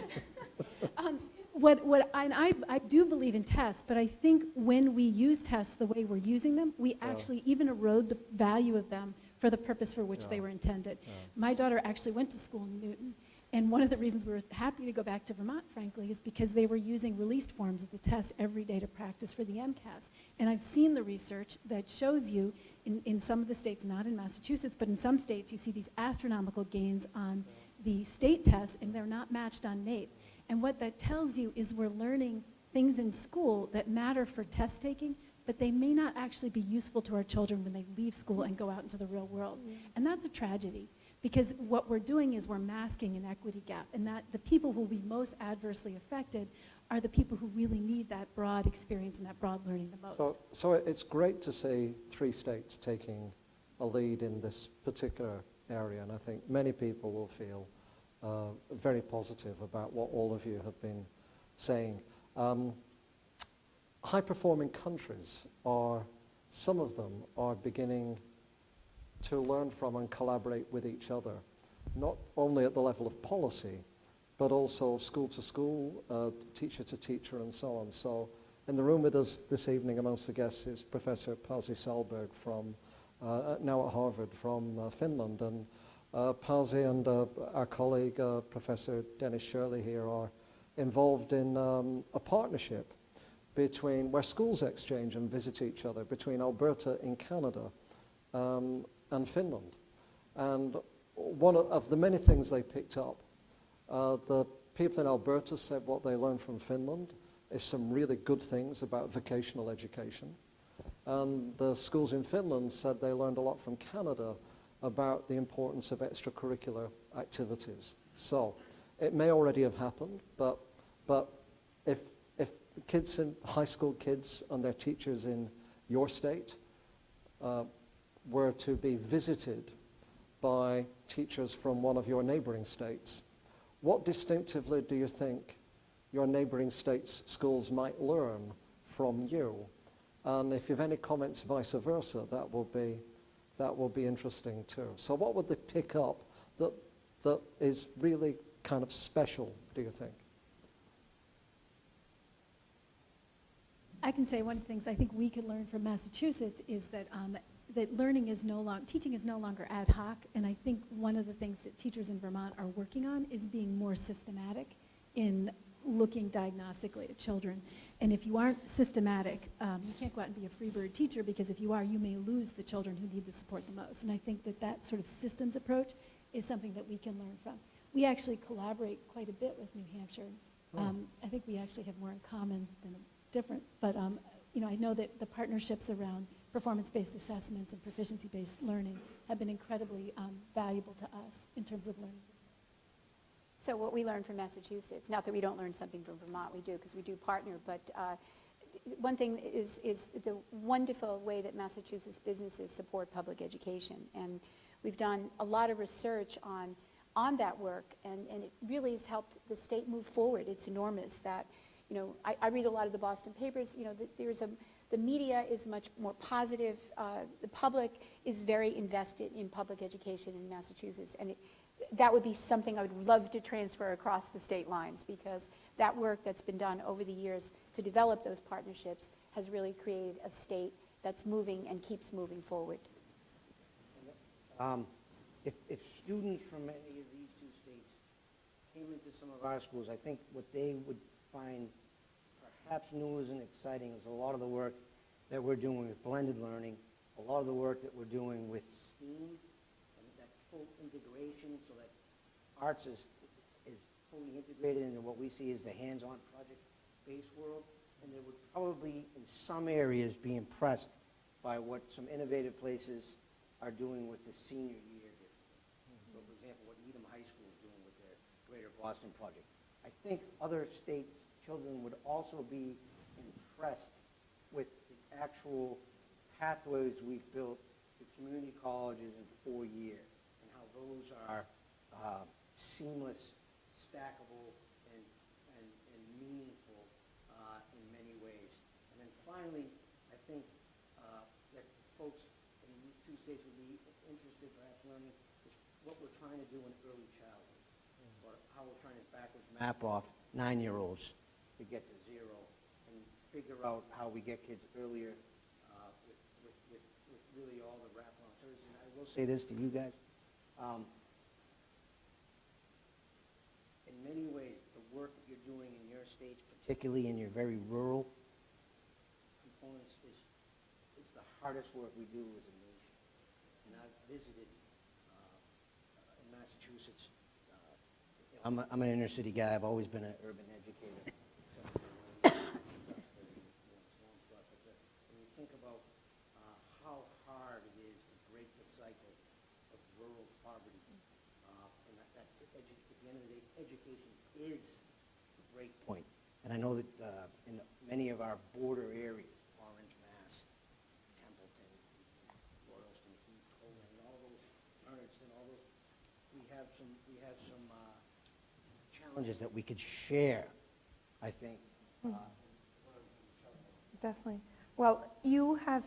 I do believe in tests, but I think when we use tests the way we're using them, we actually even erode the value of them for the purpose for which they were intended. My daughter actually went to school in Newton, and one of the reasons we were happy to go back to Vermont, frankly, is because they were using released forms of the test every day to practice for the MCAS. And I've seen the research that shows you in some of the states, not in Massachusetts, but in some states, you see these astronomical gains on the state tests, and they're not matched on NAEP. And what that tells you is we're learning things in school that matter for test taking, but they may not actually be useful to our children when they leave school and go out into the real world. And that's a tragedy, because what we're doing is we're masking an equity gap, and that the people who will be most adversely affected are the people who really need that broad experience and that broad learning the most. So it's great to see 3 states taking a lead in this particular area, and I think many people will feel very positive about what all of you have been saying. High-performing countries some of them are beginning to learn from and collaborate with each other, not only at the level of policy, but also school to school, teacher to teacher, and so on. So in the room with us this evening amongst the guests is Professor Pasi Sahlberg from, now at Harvard, from Finland. And Pasi and our colleague, Professor Dennis Shirley here, are involved in a partnership where schools exchange and visit each other, between Alberta in Canada and Finland. And one of the many things they picked up, the people in Alberta said what they learned from Finland is some really good things about vocational education. And the schools in Finland said they learned a lot from Canada about the importance of extracurricular activities. So it may already have happened, but if kids in high school kids and their teachers in your state were to be visited by teachers from one of your neighboring states, what distinctively do you think your neighboring states' schools might learn from you? And if you have any comments vice versa, that will be interesting too. So what would they pick up that is really kind of special, do you think? I can say one of the things I think we could learn from Massachusetts is that that learning is no longer, teaching is no longer ad hoc, and I think one of the things that teachers in Vermont are working on is being more systematic in looking diagnostically at children. And if you aren't systematic, you can't go out and be a free bird teacher, because if you are, you may lose the children who need the support the most. And I think that that sort of systems approach is something that we can learn from. We actually collaborate quite a bit with New Hampshire. I think we actually have more in common than different, but you know, I know that the partnerships around performance-based assessments and proficiency-based learning have been incredibly valuable to us in terms of learning. So what we learned from Massachusetts, not that we don't learn something from Vermont, we do, because we do partner, but one thing is the wonderful way that Massachusetts businesses support public education. And we've done a lot of research on that work, and it really has helped the state move forward. It's enormous that, you know, I read a lot of the Boston papers, you know, the media is much more positive. The public is very invested in public education in Massachusetts, and that would be something I would love to transfer across the state lines, because that work that's been done over the years to develop those partnerships has really created a state that's moving and keeps moving forward. If students from any of these two states came into some of our schools, I think what they would find perhaps new and exciting is a lot of the work that we're doing with blended learning, a lot of the work that we're doing with STEAM, and that full integration so that arts is fully integrated into what we see as the hands-on project-based world. And they would probably, in some areas, be impressed by what some innovative places are doing with the senior year here. So, for example, what Needham High School is doing with their Greater Boston project. I think other states' children would also be impressed with the actual pathways we've built to community colleges in 4 years, and how those are seamless, stackable, and meaningful in many ways. And then finally, I think that folks in these two states would be interested, perhaps learning, is what we're trying to do in early childhood, or how we're trying to backwards map off 9-year-olds to get to 0, and figure out how we get kids earlier with really all the wrap-on services. And I will say this to you guys. In many ways, the work that you're doing in your states, particularly in your very rural components, is the hardest work we do as a nation. And I've visited in Massachusetts. I'm an inner city guy. I've always been an urban educator. When you think about how hard it is to break the cycle of rural poverty, and that at the end of the day, education is the break point. And I know that in many of our border areas, Orange, Mass, Templeton, Royalston, Heath, Coleraine, all those, Ernest, and all those, we have some challenges that we could share, I think. Definitely. Well, you have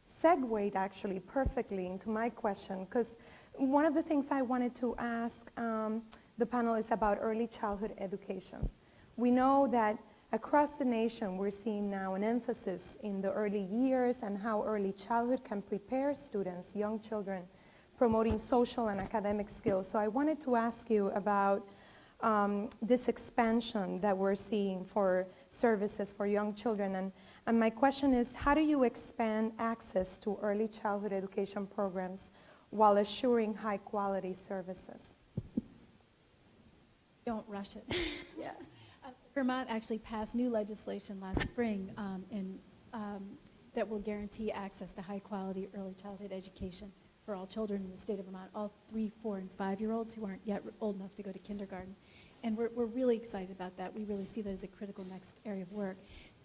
segued actually perfectly into my question, because one of the things I wanted to ask the panel is about early childhood education. We know that across the nation we're seeing now an emphasis in the early years and how early childhood can prepare students, young children, promoting social and academic skills. So I wanted to ask you about this expansion that we're seeing for services for young children, And my question is, how do you expand access to early childhood education programs while assuring high-quality services? Don't rush it. Yeah. Vermont actually passed new legislation last spring that will guarantee access to high-quality early childhood education for all children in the state of Vermont, all 3, 4, and 5-year-olds who aren't yet old enough to go to kindergarten. And we're really excited about that. We really see that as a critical next area of work.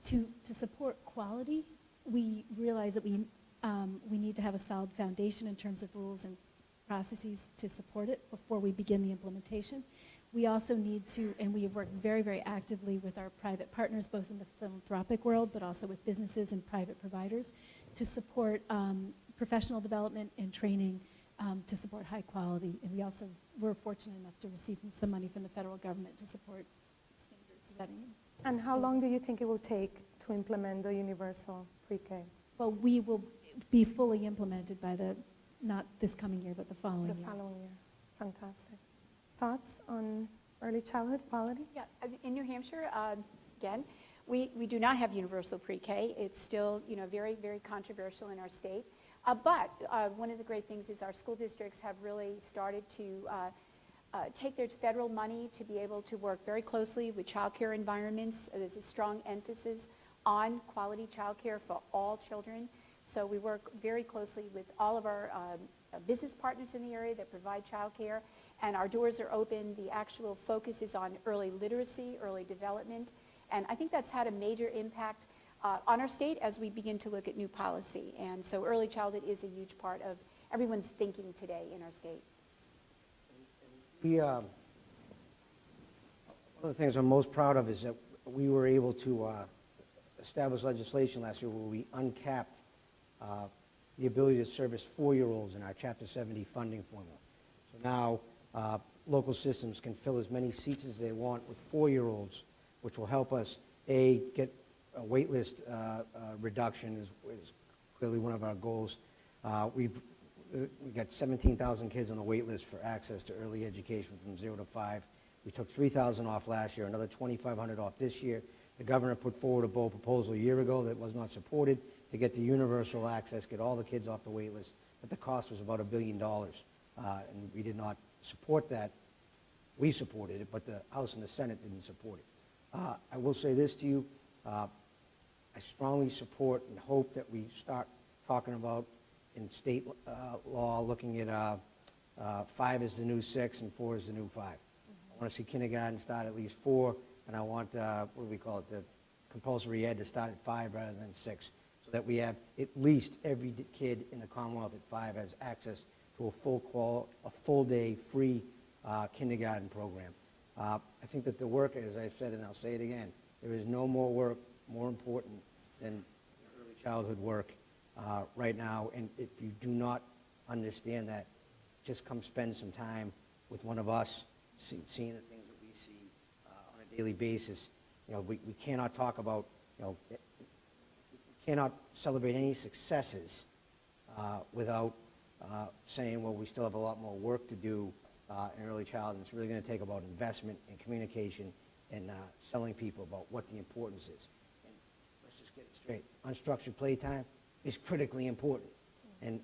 To support quality, we realize that we need to have a solid foundation in terms of rules and processes to support it before we begin the implementation. We also need to, and we have worked very, very actively with our private partners, both in the philanthropic world, but also with businesses and private providers, to support professional development and training to support high quality. And we're fortunate enough to receive some money from the federal government to support standards setting. And how long do you think it will take to implement the universal pre-K? Well, we will be fully implemented by not this coming year, but the following year. The following year. Fantastic. Thoughts on early childhood quality? Yeah, in New Hampshire, again, we do not have universal pre-K. It's still, very, very controversial in our state. But one of the great things is our school districts have really started to take their federal money to be able to work very closely with child care environments. There's a strong emphasis on quality child care for all children. So we work very closely with all of our business partners in the area that provide child care, and our doors are open. The actual focus is on early literacy, early development, and I think that's had a major impact on our state as we begin to look at new policy. And so early childhood is a huge part of everyone's thinking today in our state. One of the things I'm most proud of is that we were able to establish legislation last year where we uncapped the ability to service 4-year-olds in our Chapter 70 funding formula. So now local systems can fill as many seats as they want with 4-year-olds, which will help us, A, get a wait list reduction is clearly one of our goals. We've got 17,000 kids on the wait list for access to early education from 0 to 5. We took 3,000 off last year, another 2,500 off this year. The governor put forward a bold proposal a year ago that was not supported to get to universal access, get all the kids off the wait list, but the cost was about $1 billion, and we did not support that. We supported it, but the House and the Senate didn't support it. I will say this to you, I strongly support and hope that we start talking about in state law, looking at 5 is the new 6 and 4 is the new 5. I want to see kindergarten start at least 4, and I want, what do we call it, the compulsory ed to start at 5 rather than 6, so that we have at least every kid in the Commonwealth at 5 has access to a full day free kindergarten program. I think that the work, as I've said, and I'll say it again, there is no more work more important than early childhood work right now. And if you do not understand that, just come spend some time with one of us, seeing the things that we see on a daily basis. We cannot talk about, we cannot celebrate any successes without saying, well, we still have a lot more work to do in early childhood. It's really going to take about investment and communication and selling people about what the importance is. And let's just get it straight. Unstructured playtime is critically important. And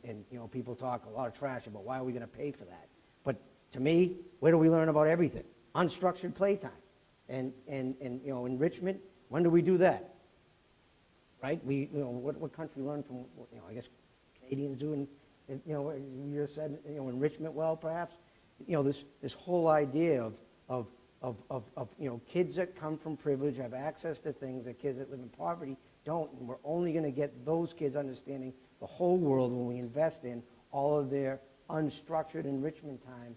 people talk a lot of trash about why are we going to pay for that. But to me, where do we learn about everything? Unstructured playtime. And enrichment, when do we do that? Right? What country learned from, I guess Canadians do, you just said, enrichment well, perhaps. This whole idea of kids that come from privilege have access to things that kids that live in poverty don't. And we're only going to get those kids understanding the whole world when we invest in all of their unstructured enrichment time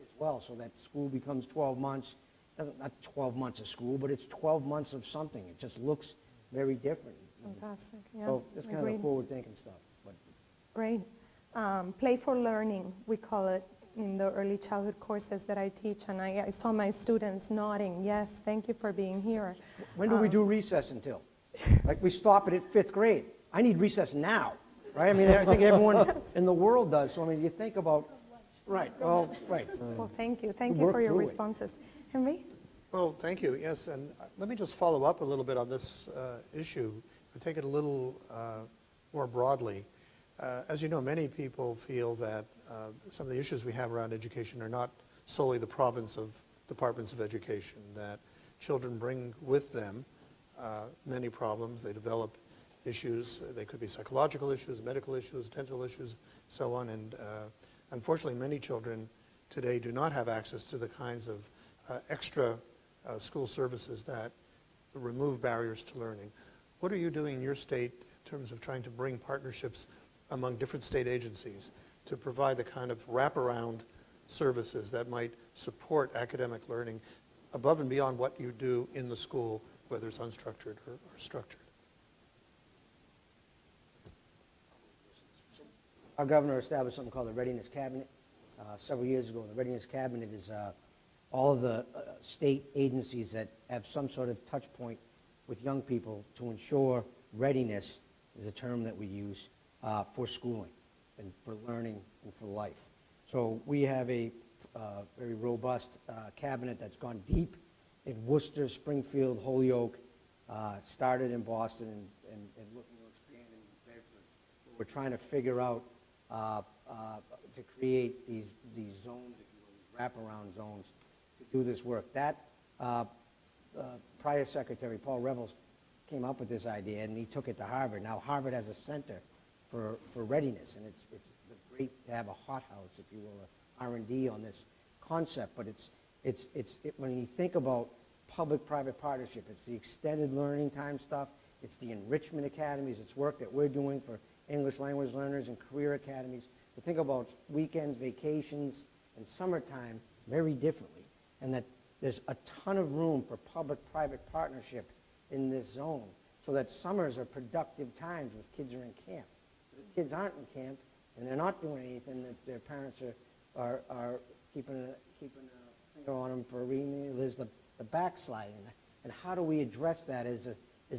as well, so that school becomes 12 months, not 12 months of school, but it's 12 months of something. It just looks very different. Fantastic. Yeah. So that's kind of the forward-thinking stuff. But. Great. Play for learning, we call it in the early childhood courses that I teach, and I saw my students nodding, yes, thank you for being here. When do we do recess until? Like we stop it at 5th grade. I need recess now, right? I mean, I think everyone in the world does. So, I mean, you think about, right, well, right. Well, thank you for your responses. Henry? Well, thank you, yes, and let me just follow up a little bit on this issue, to take it a little more broadly, as you know, many people feel that some of the issues we have around education are not solely the province of departments of education, that children bring with them many problems. They develop issues. They could be psychological issues, medical issues, dental issues, so on. And unfortunately, many children today do not have access to the kinds of extra school services that remove barriers to learning. What are you doing in your state in terms of trying to bring partnerships among different state agencies to provide the kind of wraparound services that might support academic learning above and beyond what you do in the school, whether it's unstructured or structured? Our governor established something called the Readiness Cabinet several years ago. The Readiness Cabinet is all of the state agencies that have some sort of touch point with young people to ensure readiness is a term that we use for schooling and for learning and for life. So we have a very robust cabinet that's gone deep in Worcester, Springfield, Holyoke, started in Boston and looking to expand in Bedford. We're trying to figure out to create these zones, if you will, these wraparound zones to do this work. That prior secretary, Paul Revels, came up with this idea, and he took it to Harvard. Now Harvard has a center for readiness, and it's great to have a hothouse, if you will, a R&D on this concept. But when you think about public-private partnership, it's the extended learning time stuff, it's the enrichment academies, it's work that we're doing for English language learners and career academies. To think about weekends, vacations, and summertime very differently, and that there's a ton of room for public-private partnership in this zone, so that summers are productive times when kids are in camp. If kids aren't in camp and they're not doing anything, that their parents are keeping a finger on them for reading, there's the backsliding. And how do we address that as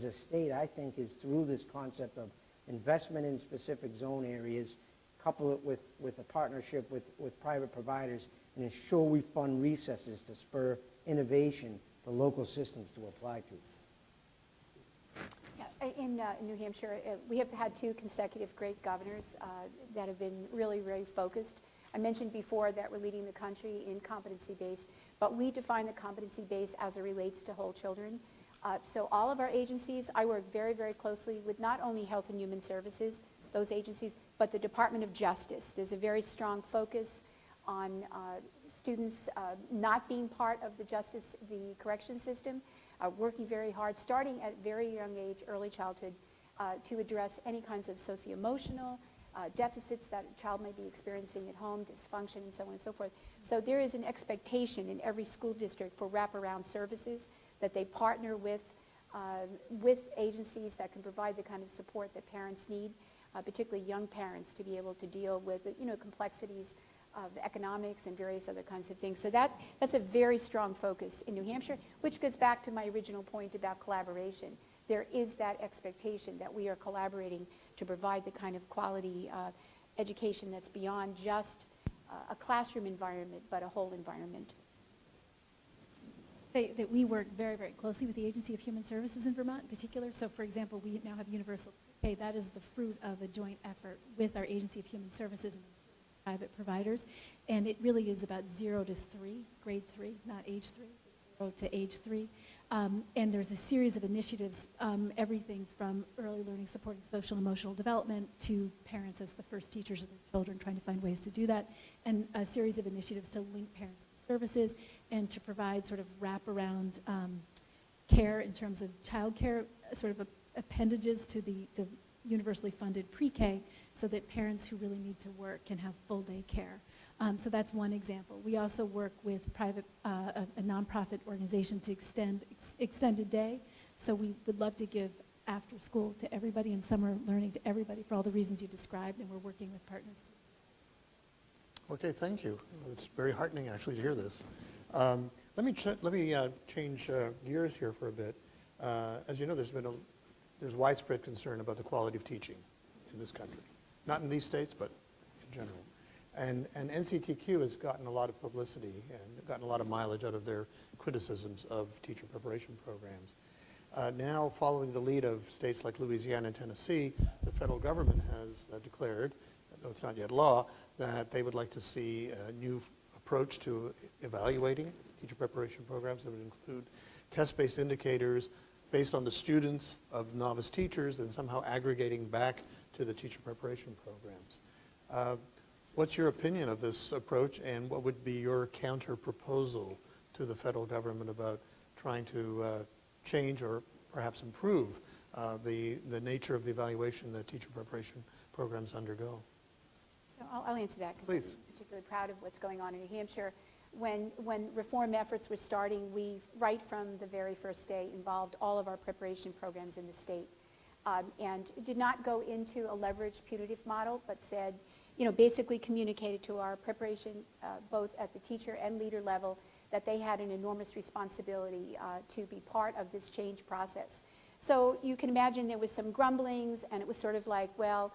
a state, I think, is through this concept of investment in specific zone areas, couple it with a partnership with private providers, and ensure we fund recesses to spur innovation for local systems to apply to. Yeah, in New Hampshire, we have had 2 consecutive great governors that have been really, really focused. I mentioned before that we're leading the country in competency-based, but we define the competency-based as it relates to whole children. So all of our agencies, I work very, very closely with not only Health and Human Services, those agencies, but the Department of Justice. There's a very strong focus on students not being part of the correction system, working very hard, starting at very young age, early childhood, to address any kinds of socio-emotional deficits that a child may be experiencing at home, dysfunction, and so on and so forth. So there is an expectation in every school district for wraparound services, that they partner with agencies that can provide the kind of support that parents need, particularly young parents, to be able to deal with complexities of economics and various other kinds of things. So that's a very strong focus in New Hampshire, which goes back to my original point about collaboration. There is that expectation that we are collaborating to provide the kind of quality education that's beyond just a classroom environment, but a whole environment. That we work very, very closely with the Agency of Human Services in Vermont in particular. So, for example, we now have universal pay. That is the fruit of a joint effort with our Agency of Human Services and private providers. And it really is about 0 to 3, grade 3, not age 3, 0 to age 3. And there's a series of initiatives, everything from early learning supporting social and emotional development to parents as the first teachers of their children, trying to find ways to do that, and a series of initiatives to link parents to services and to provide sort of wraparound care in terms of child care, sort of appendages to the universally funded pre-K, so that parents who really need to work can have full day care. So that's one example. We also work with a nonprofit organization to extend extended day. So we would love to give after school to everybody and summer learning to everybody for all the reasons you described, and we're working with partners. Okay, thank you. It's very heartening, actually, to hear this. Let me change gears here for a bit. As you know, there's widespread concern about the quality of teaching in this country. Not in these states, but in general. And NCTQ has gotten a lot of publicity and gotten a lot of mileage out of their criticisms of teacher preparation programs. Now, following the lead of states like Louisiana and Tennessee, the federal government has declared, though it's not yet law, that they would like to see a new approach to evaluating teacher preparation programs that would include test-based indicators based on the students of novice teachers and somehow aggregating back to the teacher preparation programs. What's your opinion of this approach, and what would be your counter proposal to the federal government about trying to change or perhaps improve the nature of the evaluation that teacher preparation programs undergo? So I'll answer that because Please. I'm particularly proud of what's going on in New Hampshire. When reform efforts were starting, we, right from the very first day, involved all of our preparation programs in the state. And did not go into a leveraged punitive model, but said, basically communicated to our preparation, both at the teacher and leader level, that they had an enormous responsibility to be part of this change process. So you can imagine there was some grumblings, and it was sort of like, well,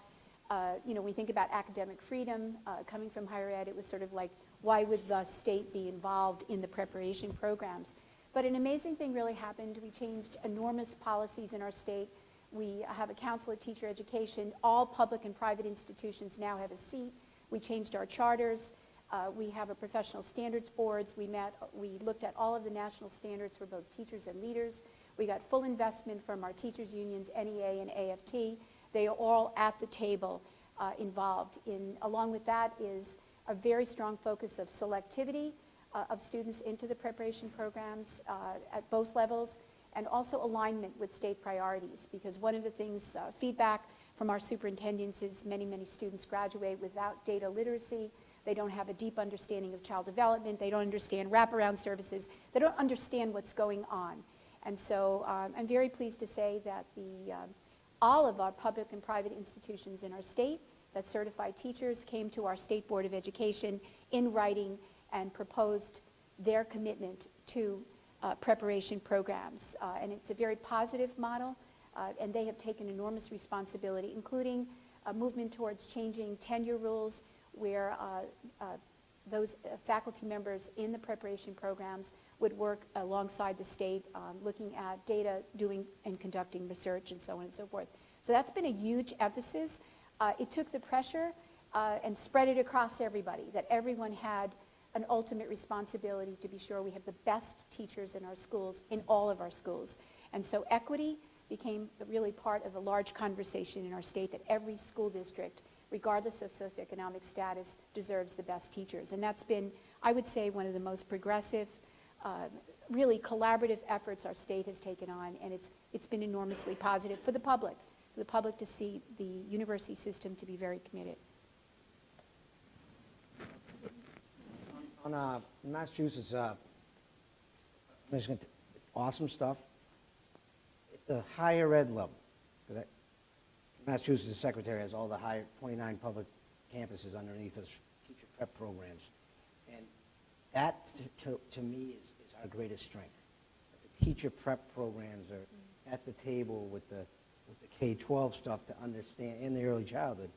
we think about academic freedom coming from higher ed, it was sort of like, why would the state be involved in the preparation programs? But an amazing thing really happened. We changed enormous policies in our state. We have a council of teacher education. All public and private institutions now have a seat. We changed our charters. We have a professional standards boards. We looked at all of the national standards for both teachers and leaders. We got full investment from our teachers unions, NEA and AFT. They are all at the table involved. Along with that is a very strong focus of selectivity of students into the preparation programs at both levels, and also alignment with state priorities, because one of the things, feedback from our superintendents is many students graduate without data literacy. They don't have a deep understanding of child development. They don't understand wraparound services. They don't understand what's going on. And so I'm very pleased to say that all of our public and private institutions in our state that certify teachers came to our State Board of Education in writing and proposed their commitment to preparation programs. And it's a very positive model, and they have taken enormous responsibility, including a movement towards changing tenure rules where those faculty members in the preparation programs would work alongside the state, looking at data, doing and conducting research, and so on and so forth. So that's been a huge emphasis. It took the pressure and spread it across everybody, that everyone had an ultimate responsibility to be sure we have the best teachers in our schools, in all of our schools. And so equity became really part of a large conversation in our state, that every school district, regardless of socioeconomic status, deserves the best teachers. And that's been, I would say, one of the most progressive, really collaborative efforts our state has taken on, and it's been enormously positive for the public to see the university system to be very committed. On Massachusetts, awesome stuff. At the higher ed level, Massachusetts Secretary has all the 29 public campuses underneath us, teacher prep programs. And that, to me, is our greatest strength. The teacher prep programs are at the table with the K-12 stuff to understand in the early childhood.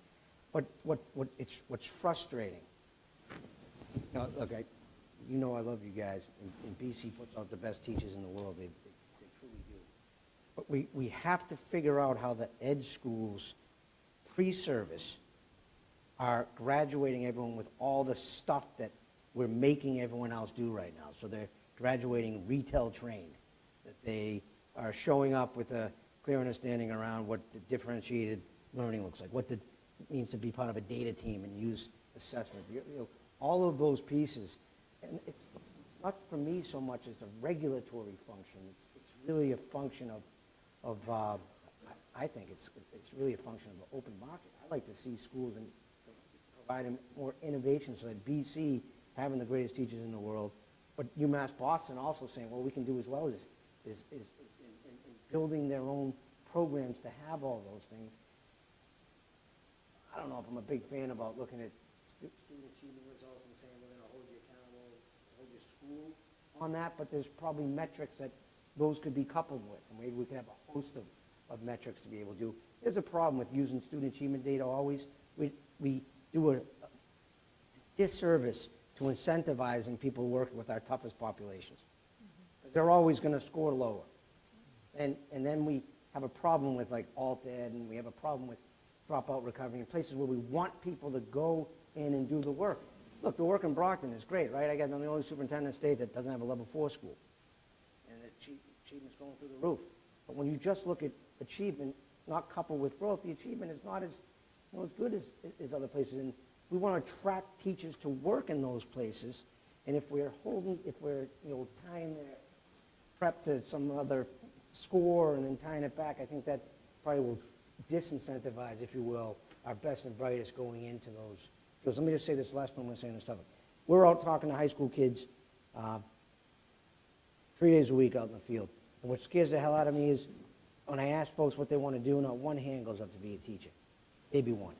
But what's frustrating, look, I love you guys, and BC puts out the best teachers in the world. They truly do. But we have to figure out how the ed schools pre-service are graduating everyone with all the stuff that we're making everyone else do right now. So they're graduating retail trained, that they are showing up with a clear understanding around what the differentiated learning looks like, what it means to be part of a data team and use assessment. All of those pieces. And it's not for me so much as the regulatory function. It's really a function of I think it's really a function of the open market. I like to see schools and providing more innovation, so that BC having the greatest teachers in the world, but UMass Boston also saying, well, we can do as well as building their own programs to have all those things. I don't know if I'm a big fan about looking at student achievement results and saying we're going to hold you accountable, hold your school on that, but there's probably metrics that those could be coupled with, and maybe we could have a host of metrics to be able to do. There's a problem with using student achievement data always. We do a disservice to incentivizing people working with our toughest populations. Because they're always going to score lower. And then we have a problem with like alt ed, and we have a problem with dropout recovery in places where we want people to go in and do the work. Look, the work in Brockton is great, right? I'm the only superintendent in the state that doesn't have a level 4 school. And the achievement's going through the roof. But when you just look at achievement, not coupled with growth, the achievement is not as good as other places. And we want to attract teachers to work in those places. And if we're tying their prep to some other score and then tying it back, I think that probably will disincentivize, if you will, our best and brightest going into those. Because let me just say this last one I'm going to say on this topic. We're out talking to high school kids 3 days a week out in the field. And what scares the hell out of me is when I ask folks what they want to do, not one hand goes up to be a teacher. Maybe one.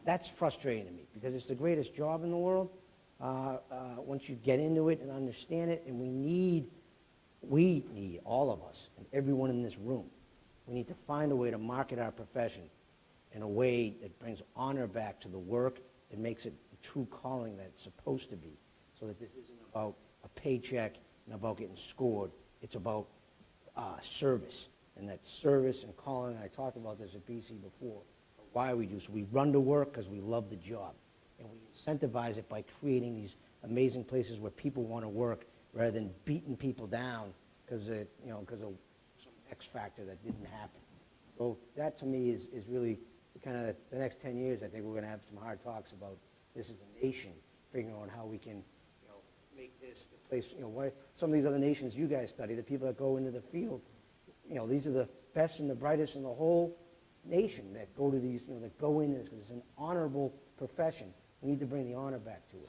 That's frustrating to me because it's the greatest job in the world once you get into it and understand it. And we need, all of us, and everyone in this room, we need to find a way to market our profession in a way that brings honor back to the work and makes it the true calling that it's supposed to be, so that this isn't about a paycheck and about getting scored. It's about service, and that service and calling, I talked about this at BC before, why we do. So we run to work because we love the job, and we incentivize it by creating these amazing places where people want to work rather than beating people down because of some X factor that didn't happen. So that to me is really kind of the next 10 years. I think we're going to have some hard talks about this as a nation, figuring out how we can make this the place, why some of these other nations you guys study, the people that go into the field, these are the best and the brightest in the whole nation that go to these, that go into this, because it's an honorable profession. We need to bring the honor back to it.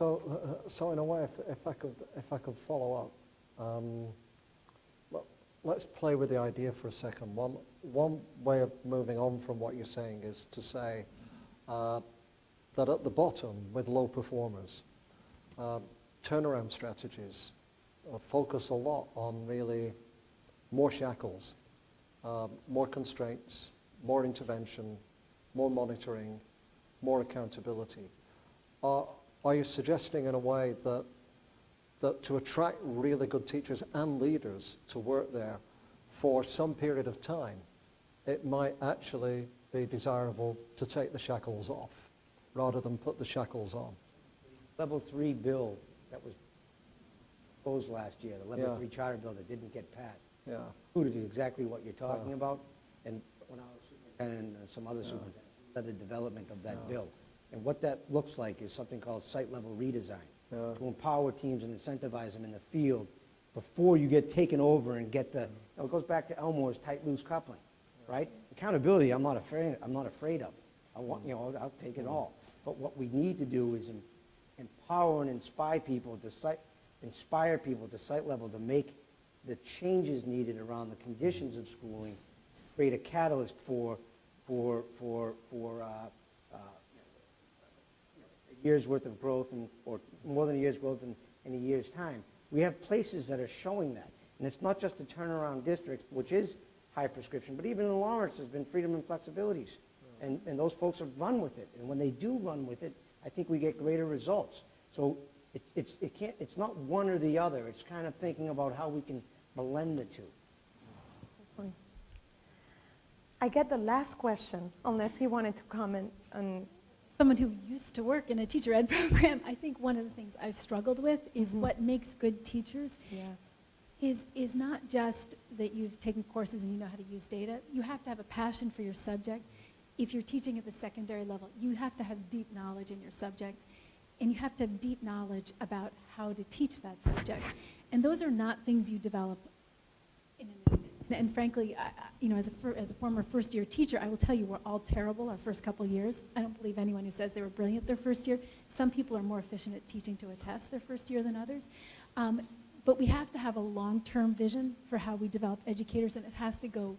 So in a way, if I could follow up, let's play with the idea for a second. One way of moving on from what you're saying is to say that at the bottom, with low performers, turnaround strategies focus a lot on really more shackles, more constraints, more intervention, more monitoring, more accountability. Are you suggesting in a way that to attract really good teachers and leaders to work there for some period of time, it might actually be desirable to take the shackles off rather than put the shackles on? Level 3 bill that was proposed last year, the Level 3 charter bill that didn't get passed, included exactly what you're talking about. And when I was superintendent and some other superintendents led the development of that bill. And what that looks like is something called site-level redesign, to empower teams and incentivize them in the field before you get taken over and get the, it goes back to Elmore's tight, loose coupling, right? Accountability, I'm not afraid of. I want, I'll take it all. But what we need to do is empower and inspire people to site level to make the changes needed around the conditions of schooling, create a catalyst for a year's worth of growth, or more than a year's growth in a year's time. We have places that are showing that. And it's not just the turnaround districts, which is high prescription, but even in Lawrence there's been freedom and flexibilities. And those folks have run with it. And when they do run with it, I think we get greater results. So it's not one or the other. It's kind of thinking about how we can blend the two. I get the last question, unless you wanted to comment on. Someone who used to work in a teacher ed program, I think one of the things I've struggled with is what makes good teachers is not just that you've taken courses and you know how to use data. You have to have a passion for your subject. If you're teaching at the secondary level, you have to have deep knowledge in your subject, and you have to have deep knowledge about how to teach that subject. And those are not things you develop in an instant. And frankly, as a former first-year teacher, I will tell you we're all terrible our first couple years. I don't believe anyone who says they were brilliant their first year. Some people are more efficient at teaching to a test their first year than others. But we have to have a long-term vision for how we develop educators, and it has to go,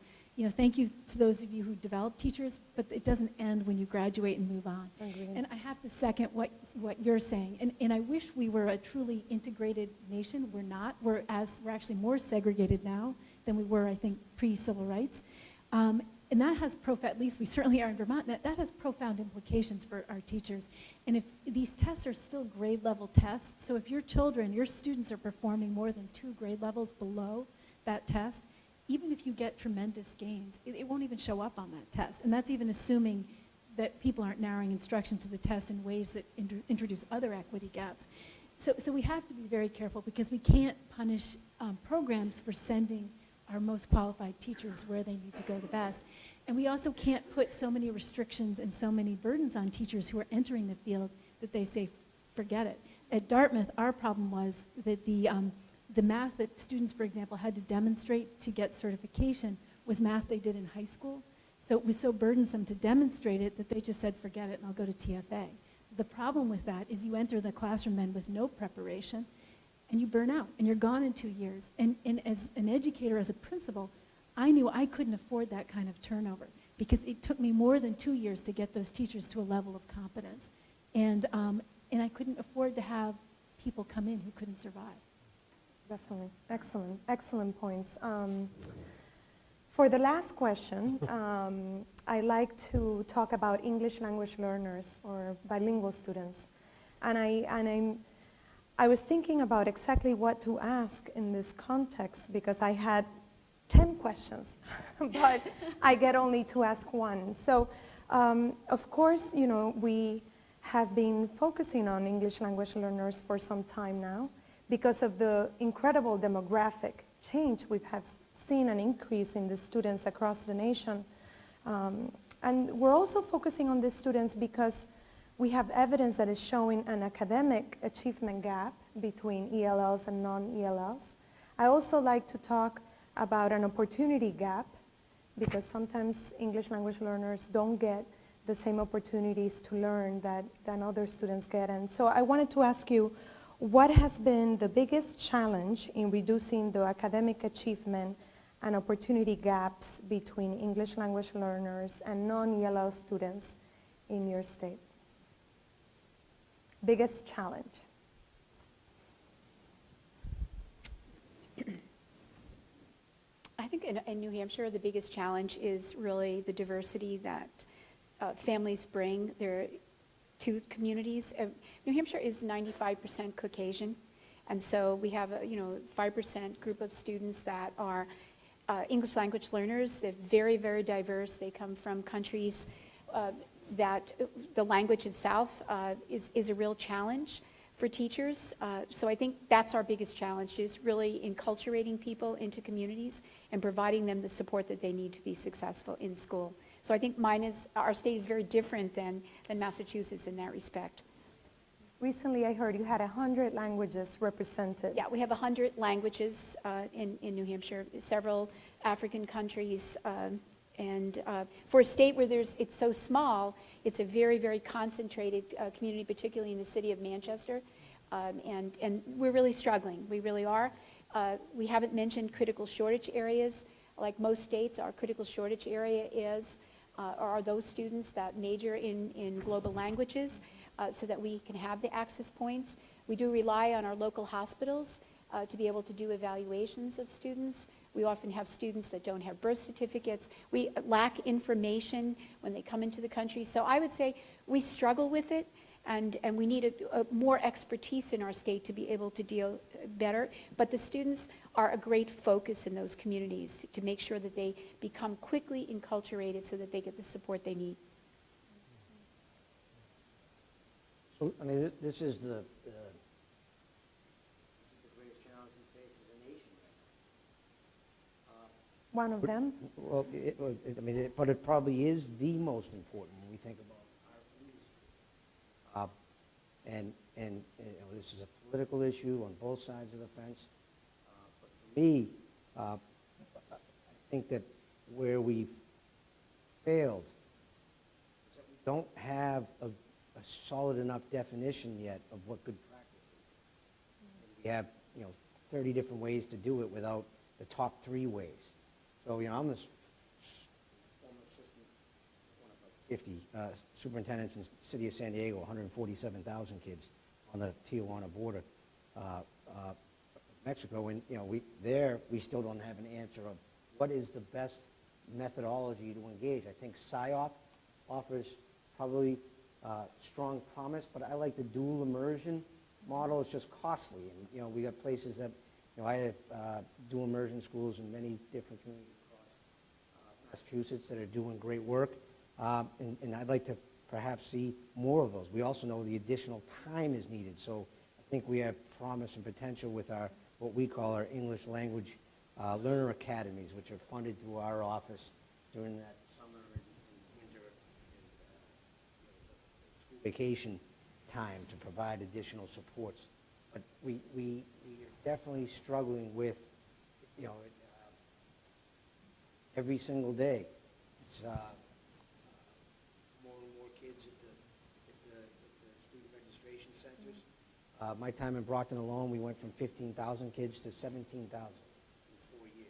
thank you to those of you who develop teachers, but it doesn't end when you graduate and move on. Agreed. And I have to second what you're saying. And I wish we were a truly integrated nation. We're not. We're actually more segregated now than we were, I think, pre-civil rights. And that has at least we certainly are in Vermont, that has profound implications for our teachers. And if these tests are still grade level tests, so if your students are performing more than 2 grade levels below that test, even if you get tremendous gains, it won't even show up on that test. And that's even assuming that people aren't narrowing instruction to the test in ways that introduce other equity gaps. So we have to be very careful because we can't punish programs for sending our most qualified teachers where they need to go the best. And we also can't put so many restrictions and so many burdens on teachers who are entering the field that they say, forget it. At Dartmouth, our problem was that the math that students, for example, had to demonstrate to get certification was math they did in high school. So it was so burdensome to demonstrate it that they just said, forget it, and I'll go to TFA. The problem with that is you enter the classroom then with no preparation, and you burn out, and you're gone in 2 years. And as an educator, as a principal, I knew I couldn't afford that kind of turnover because it took me more than 2 years to get those teachers to a level of competence. And I couldn't afford to have people come in who couldn't survive. Definitely. Excellent. Excellent points. For the last question, I like to talk about English language learners or bilingual students. And I was thinking about exactly what to ask in this context because I had 10 questions, but I get only to ask one. So, of course, you know, we have been focusing on English language learners for some time now because of the incredible demographic change we have seen an increase in the students across the nation. And we're also focusing on these students because we have evidence that is showing an academic achievement gap between ELLs and non-ELLs. I also like to talk about an opportunity gap because sometimes English language learners don't get the same opportunities to learn than other students get. And so I wanted to ask you, what has been the biggest challenge in reducing the academic achievement and opportunity gaps between English language learners and non-ELL students in your state? Biggest challenge? I think in New Hampshire, the biggest challenge is really the diversity that families bring to communities. New Hampshire is 95% Caucasian, and so we have a 5% group of students that are English language learners. They're very, very diverse. They come from countries that the language itself is a real challenge for teachers. So I think that's our biggest challenge, is really enculturating people into communities and providing them the support that they need to be successful in school. So I think our state is very different than Massachusetts in that respect. Recently I heard you had 100 languages represented. Yeah, we have 100 languages in New Hampshire, several African countries, and for a state where it's so small, it's a very, very concentrated community, particularly in the city of Manchester, and we're really struggling. We really are. We haven't mentioned critical shortage areas. Like most states, our critical shortage area are those students that major in global languages so that we can have the access points. We do rely on our local hospitals to be able to do evaluations of students. We often have students that don't have birth certificates. We lack information when they come into the country. So I would say we struggle with it, and we need more expertise in our state to be able to deal better. But the students are a great focus in those communities to make sure that they become quickly enculturated so that they get the support they need. So, I mean, this is the greatest challenge we face as a nation right now. One of them? Well, but it probably is the most important when we think about our industry. And this is a political issue on both sides of the fence. But for me, I think that where we failed is that we don't have a solid enough definition yet of what good practice is. We have, 30 different ways to do it without the top 3 ways. So, I'm the former assistant, one of like 50 superintendents in the city of San Diego, 147,000 kids on the Tijuana border, Mexico, and, we still don't have an answer of what is the best methodology to engage. I think PSYOP offers probably strong promise, but I like the dual immersion model. It's just costly, and we got places that You know, I have dual immersion schools in many different communities across Massachusetts that are doing great work, and I'd like to perhaps see more of those. We also know the additional time is needed, so I think we have promise and potential with our, what we call our English language learner academies, which are funded through our office during that summer and winter and vacation time to provide additional supports. But we are definitely struggling with, you know, every single day. It's more and more kids at the student registration centers. My time in Brockton alone, we went from 15,000 kids to 17,000 in 4 years.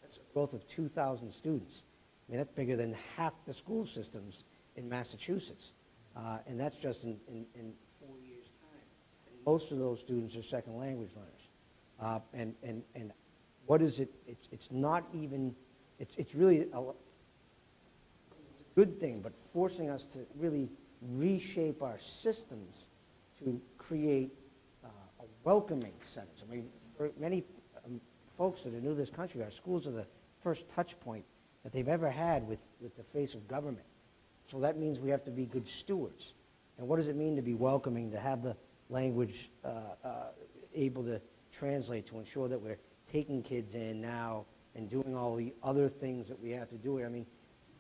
That's a growth of 2,000 students. I mean, that's bigger than half the school systems in Massachusetts. And that's just in 4 years' time. And most of those students are second language learners. And what is it? It's not even, it's really a good thing, but forcing us to really reshape our systems to create a welcoming sense. I mean, for many folks that are new to this country, our schools are the first touch point that they've ever had with the face of government. So that means we have to be good stewards. And what does it mean to be welcoming, to have the language able to translate, to ensure that we're taking kids in now and doing all the other things that we have to do? I mean,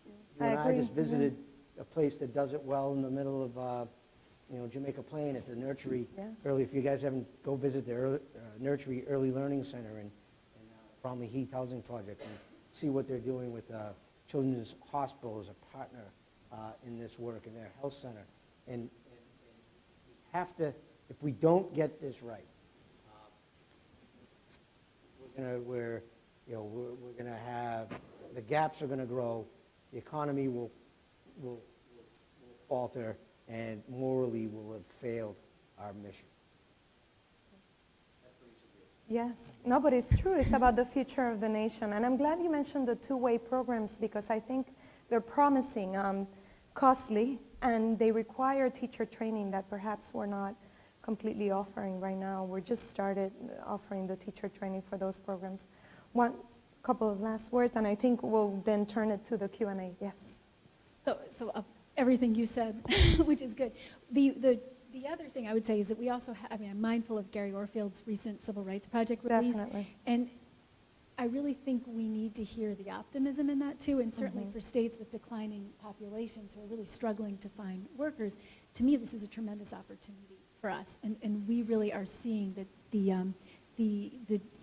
you and I agree. just visited a place that does it well in the middle of, you know, Jamaica Plain at the Nursery. Yes. Early, if you guys haven't, go visit the Nursery Early Learning Center and Bromley Heath Housing Project and see what they're doing with Children's Hospital as a partner in this work, in their health center. And we have to, if we don't get this right, we're gonna have, the gaps are gonna grow, the economy will falter, and morally will have failed our mission. Yes, no, but it's true. It's about the future of the nation. And I'm glad you mentioned the two-way programs because I think they're promising, costly, and they require teacher training that perhaps we're not completely offering right now. We're just started offering the teacher training for those programs. One couple of last words, and I think we'll then turn it to the Q&A. Yes. So everything you said, which is good. The other thing I would say is that we also have, I mean, I'm mindful of Gary Orfield's recent Civil Rights Project release. Definitely. And I really think we need to hear the optimism in that too, and certainly for states with declining populations who are really struggling to find workers, to me this is a tremendous opportunity for us. And we really are seeing that the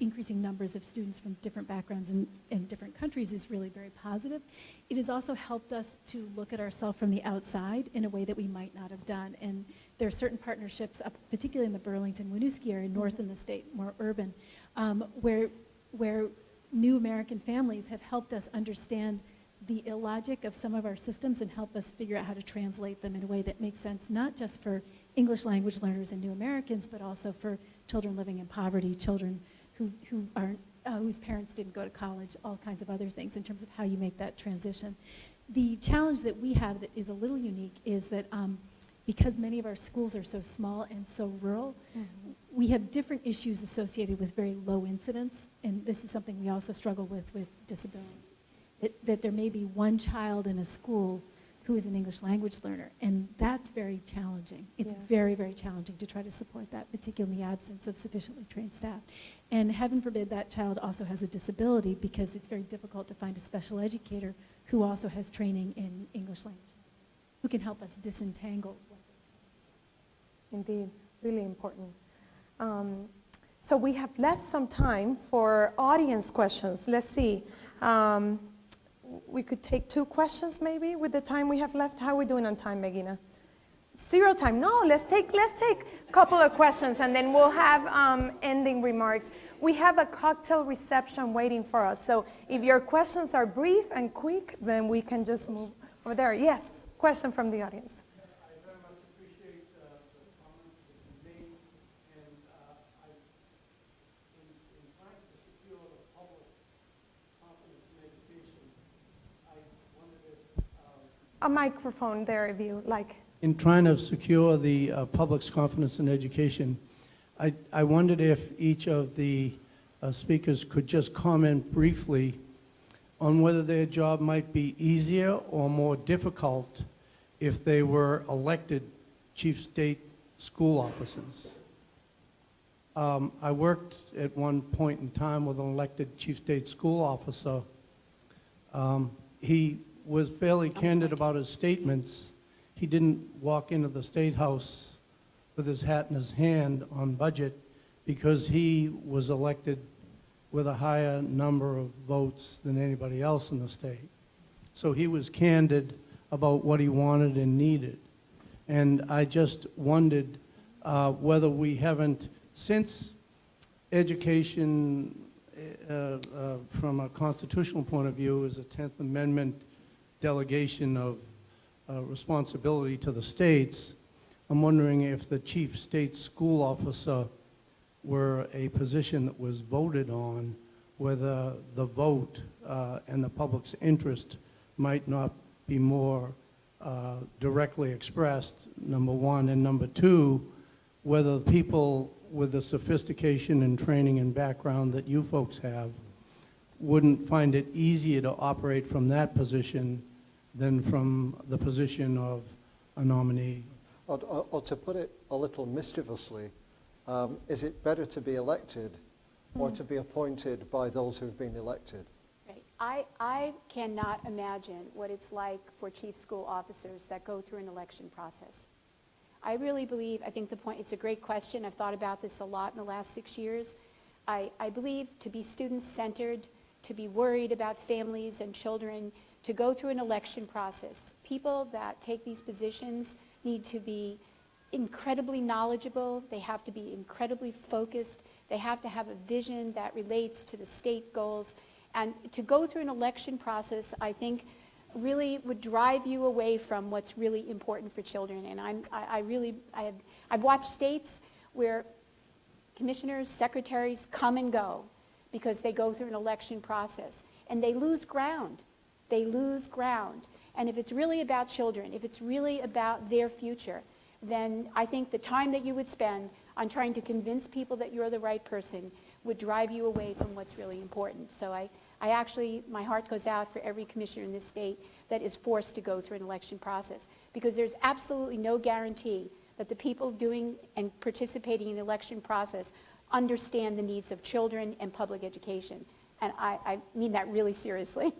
increasing numbers of students from different backgrounds and different countries is really very positive. It has also helped us to look at ourselves from the outside in a way that we might not have done. And there are certain partnerships, particularly in the Burlington-Winooski area, north in the state, more urban, where new American families have helped us understand the illogic of some of our systems and help us figure out how to translate them in a way that makes sense, not just for English language learners and new Americans, but also for children living in poverty, children who aren't, whose parents didn't go to college, all kinds of other things in terms of how you make that transition. The challenge that we have that is a little unique is that because many of our schools are so small and so rural, we have different issues associated with very low incidence, and this is something we also struggle with disabilities. That there may be one child in a school who is an English language learner, and that's very challenging. It's Yes. very, very challenging to try to support that, particularly in the absence of sufficiently trained staff. And heaven forbid that child also has a disability, because it's very difficult to find a special educator who also has training in English language learners, who can help us disentangle what Indeed, really important. So we have left some time for audience questions. Let's see. We could take 2 questions maybe with the time we have left. How are we doing on time, Megina? 0 time. No, let's take a couple of questions and then we'll have ending remarks. We have a cocktail reception waiting for us. So if your questions are brief and quick, then we can just move over there. Yes, question from the audience. I very much appreciate the comments that you made, and in trying to secure the public's confidence in education, I wondered if... A microphone there if you like. In trying to secure the public's confidence in education, I wondered if each of the speakers could just comment briefly on whether their job might be easier or more difficult if they were elected chief state school officers. I worked at one point in time with an elected chief state school officer. He was fairly candid about his statements. He didn't walk into the State House with his hat in his hand on budget because he was elected with a higher number of votes than anybody else in the state. So he was candid about what he wanted and needed. And I just wondered whether we haven't, since education from a constitutional point of view is a 10th Amendment delegation of responsibility to the states, I'm wondering if the chief state school officer were a position that was voted on, whether the vote and the public's interest might not be more directly expressed, number one, and number two, whether people with the sophistication and training and background that you folks have wouldn't find it easier to operate from that position than from the position of a nominee. Or to put it a little mischievously, is it better to be elected or to be appointed by those who've been elected? Right. I cannot imagine what it's like for chief school officers that go through an election process. I really believe, I think it's a great question. I've thought about this a lot in the last 6 years. I believe to be student-centered, to be worried about families and children, to go through an election process. People that take these positions need to be incredibly knowledgeable. They have to be incredibly focused. They have to have a vision that relates to the state goals. And to go through an election process, I think, really would drive you away from what's really important for children. And I've watched states where commissioners, secretaries come and go because they go through an election process. And they lose ground. They lose ground. And if it's really about children, if it's really about their future, then I think the time that you would spend on trying to convince people that you're the right person would drive you away from what's really important. So I actually, my heart goes out for every commissioner in this state that is forced to go through an election process, because there's absolutely no guarantee that the people doing and participating in the election process understand the needs of children and public education. And I mean that really seriously.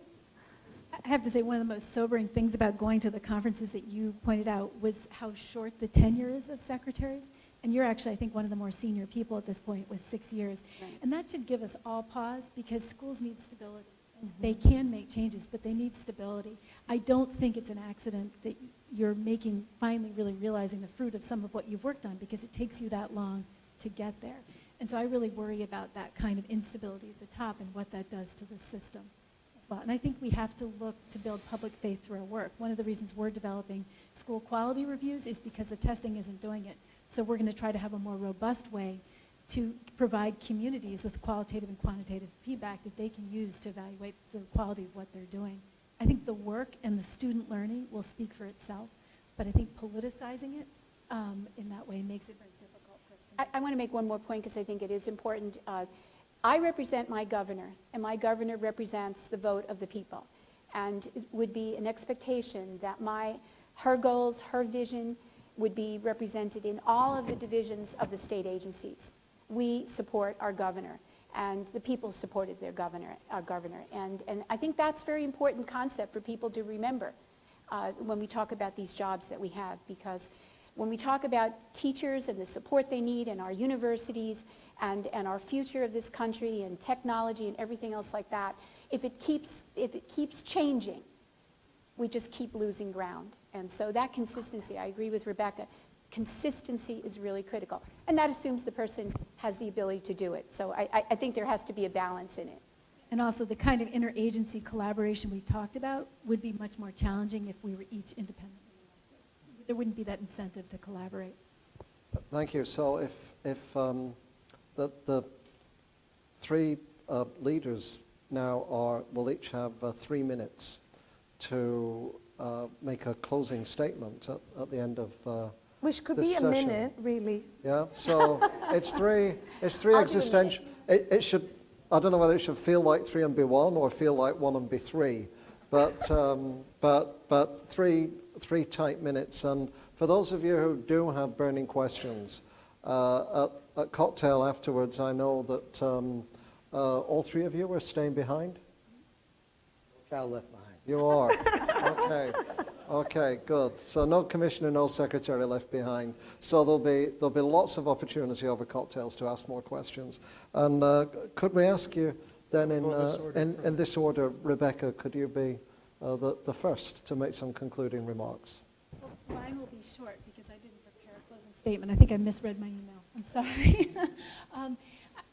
I have to say, one of the most sobering things about going to the conferences that you pointed out was how short the tenure is of secretaries. And you're actually, I think, one of the more senior people at this point with 6 years. Right. And that should give us all pause, because schools need stability. They can make changes, but they need stability. I don't think it's an accident that you're finally really realizing the fruit of some of what you've worked on, because it takes you that long to get there. And so I really worry about that kind of instability at the top and what that does to the system as well. And I think we have to look to build public faith through our work. One of the reasons we're developing school quality reviews is because the testing isn't doing it. So we're going to try to have a more robust way to provide communities with qualitative and quantitative feedback that they can use to evaluate the quality of what they're doing. I think the work and the student learning will speak for itself, but I think politicizing it in that way makes it very difficult. I want to make one more point, because I think it is important. I represent my governor, and my governor represents the vote of the people. And it would be an expectation that her goals, her vision, would be represented in all of the divisions of the state agencies. We support our governor, and the people supported our governor. And I think that's a very important concept for people to remember when we talk about these jobs that we have, because when we talk about teachers and the support they need, and our universities and our future of this country and technology and everything else like that, if it keeps changing, we just keep losing ground. And so that consistency, I agree with Rebecca, consistency is really critical. And that assumes the person has the ability to do it. So I think there has to be a balance in it. And also the kind of interagency collaboration we talked about would be much more challenging if we were each independently elected. There wouldn't be that incentive to collaborate. Thank you. So if the three leaders now will each have 3 minutes to make a closing statement at the end of Which could this be a session. minute, really. Yeah, so it's three I'll do a existential. It should I don't know whether it should feel like 3 and be 1 or feel like 1 and be 3, but three tight minutes. And for those of you who do have burning questions, at cocktail afterwards, I know that all 3 of you are staying behind. Child left behind. You are. Okay. Okay, good. So no commissioner, no secretary left behind. So there'll be lots of opportunity over cocktails to ask more questions. And could we ask you then in this order, Rebecca, could you be the first to make some concluding remarks? Well, mine will be short because I didn't prepare a closing statement. I think I misread my email. I'm sorry.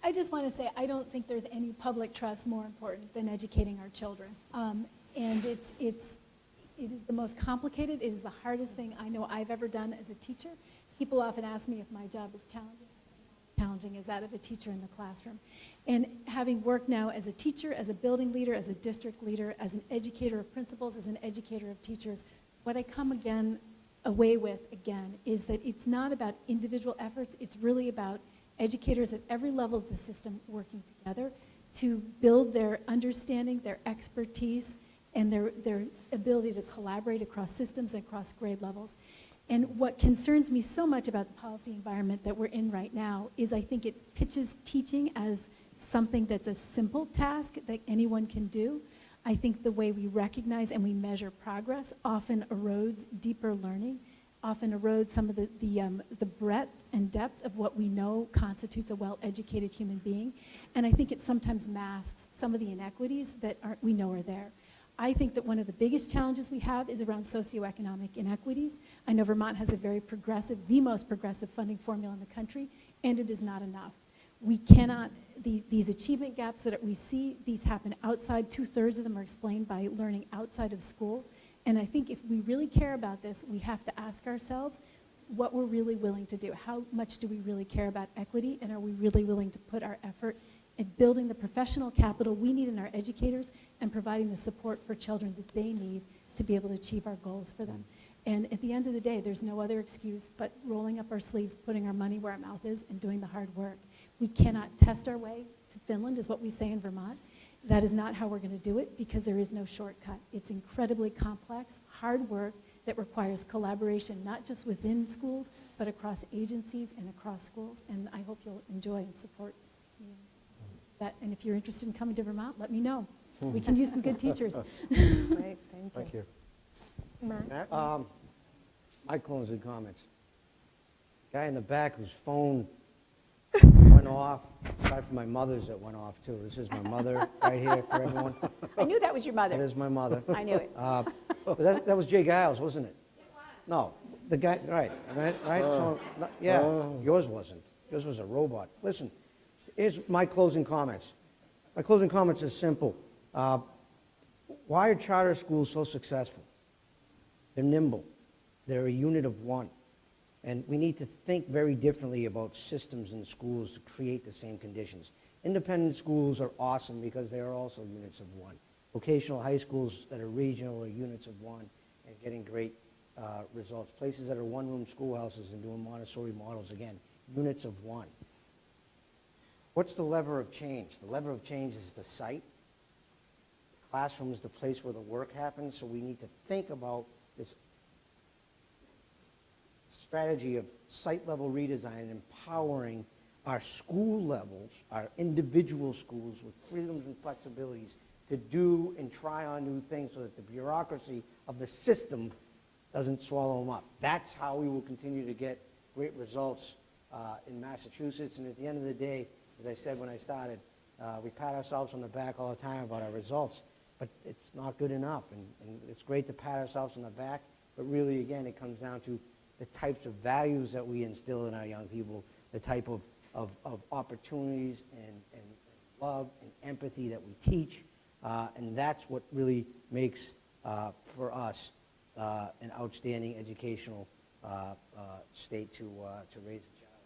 I just want to say I don't think there's any public trust more important than educating our children. And it is the most complicated, it is the hardest thing I know I've ever done as a teacher. People often ask me if my job is challenging as that of a teacher in the classroom. And having worked now as a teacher, as a building leader, as a district leader, as an educator of principals, as an educator of teachers, what I come away with is that it's not about individual efforts, it's really about educators at every level of the system working together to build their understanding, their expertise, and their ability to collaborate across systems and across grade levels. And what concerns me so much about the policy environment that we're in right now is I think it pitches teaching as something that's a simple task that anyone can do. I think the way we recognize and we measure progress often erodes deeper learning, often erodes some of the breadth and depth of what we know constitutes a well-educated human being. And I think it sometimes masks some of the inequities that we know are there. I think that one of the biggest challenges we have is around socioeconomic inequities. I know Vermont has a very progressive, the most progressive funding formula in the country, and it is not enough. We cannot, these achievement gaps that we see, these happen outside. 2/3 of them are explained by learning outside of school. And I think if we really care about this, we have to ask ourselves what we're really willing to do. How much do we really care about equity, and are we really willing to put our effort in building the professional capital we need in our educators and providing the support for children that they need to be able to achieve our goals for them. And at the end of the day, there's no other excuse but rolling up our sleeves, putting our money where our mouth is, and doing the hard work. We cannot test our way to Finland, is what we say in Vermont. That is not how we're going to do it because there is no shortcut. It's incredibly complex, hard work that requires collaboration, not just within schools, but across agencies and across schools. And I hope you'll enjoy and support that. And if you're interested in coming to Vermont, let me know. We can use some good teachers. Great, thank you. Thank you. Matt? My closing comments. Guy in the back whose phone went off, aside from my mother's that went off too. This is my mother right here for everyone. I knew that was your That mother. is my mother. I knew it. But that was Jay Giles, wasn't it? No, the guy, right. So, yeah, yours wasn't. Yours was a robot. Listen, here's my closing comments. My closing comments are simple. Why are charter schools so successful? They're nimble. They're a unit of one. And we need to think very differently about systems in schools to create the same conditions. Independent schools are awesome because they are also units of one. Vocational high schools that are regional are units of one and getting great results. Places that are one-room schoolhouses and doing Montessori models, again, units of one. What's the lever of change? The lever of change is the site. The classroom is the place where the work happens, so we need to think about this strategy of site-level redesign and empowering our school levels, our individual schools with freedoms and flexibilities to do and try on new things so that the bureaucracy of the system doesn't swallow them up. That's how we will continue to get great results in Massachusetts. And at the end of the day, as I said when I started, we pat ourselves on the back all the time about our results, but it's not good enough. And it's great to pat ourselves on the back, but really, again, it comes down to the types of values that we instill in our young people, the type of opportunities and love and empathy that we teach, and that's what really makes, for us, an outstanding educational state to raise a child.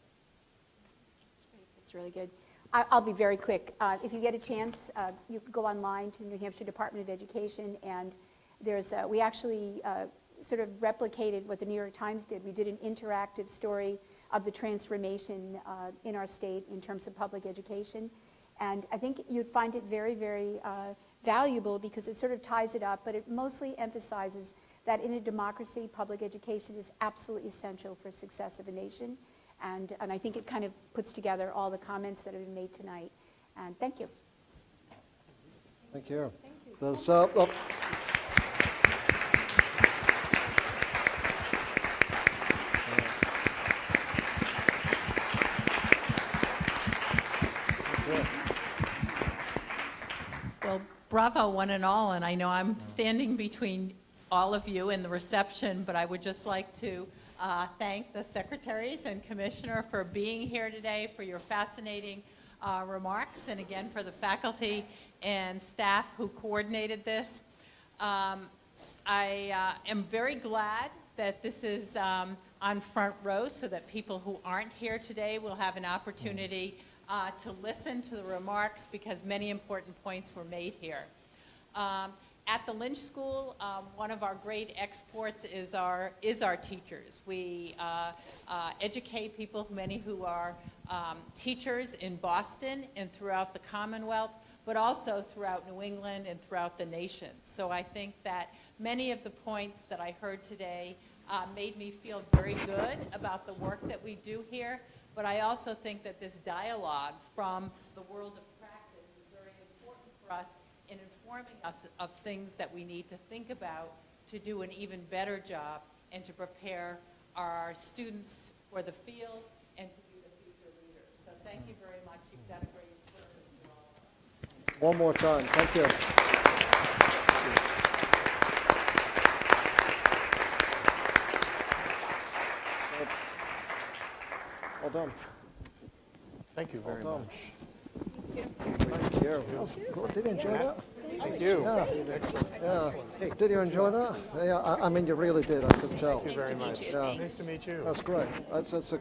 That's great. That's really good. I'll be very quick. If you get a chance, you can go online to the New Hampshire Department of Education, and there's we actually sort of replicated what the New York Times did. We did an interactive story of the transformation in our state in terms of public education. And I think you'd find it very, very valuable because it sort of ties it up, but it mostly emphasizes that in a democracy, public education is absolutely essential for success of a nation. And I think it kind of puts together all the comments that have been made tonight. And thank you. Thank you. Thank you. There's, Well, bravo, one and all, and I know I'm standing between all of you in the reception, but I would just like to thank the secretaries and commissioner for being here today, for your fascinating remarks, and again, for the faculty and staff who coordinated this. I am very glad that this is on front row so that people who aren't here today will have an opportunity to listen to the remarks because many important points were made here. At the Lynch School, one of our great exports is our teachers. We educate people, many who are teachers in Boston and throughout the Commonwealth, but also throughout New England and throughout the nation. So I think that many of the points that I heard today made me feel very good about the work that we do here, but I also think that this dialogue from the world of practice is very important for us in informing us of things that we need to think about to do an even better job and to prepare our students for the field and to be the future leaders. So thank you very much. You've done a great service to all of us. one more time. Thank you. Well done. Thank you very Well done. much. Thank you. That's good. Did you enjoy that? Thank you. Yeah. Excellent. Yeah. Excellent. Did you enjoy that? Yeah, I mean, you really did. I could tell. Thank you very much. Yeah. Nice to meet you. That's great. That's a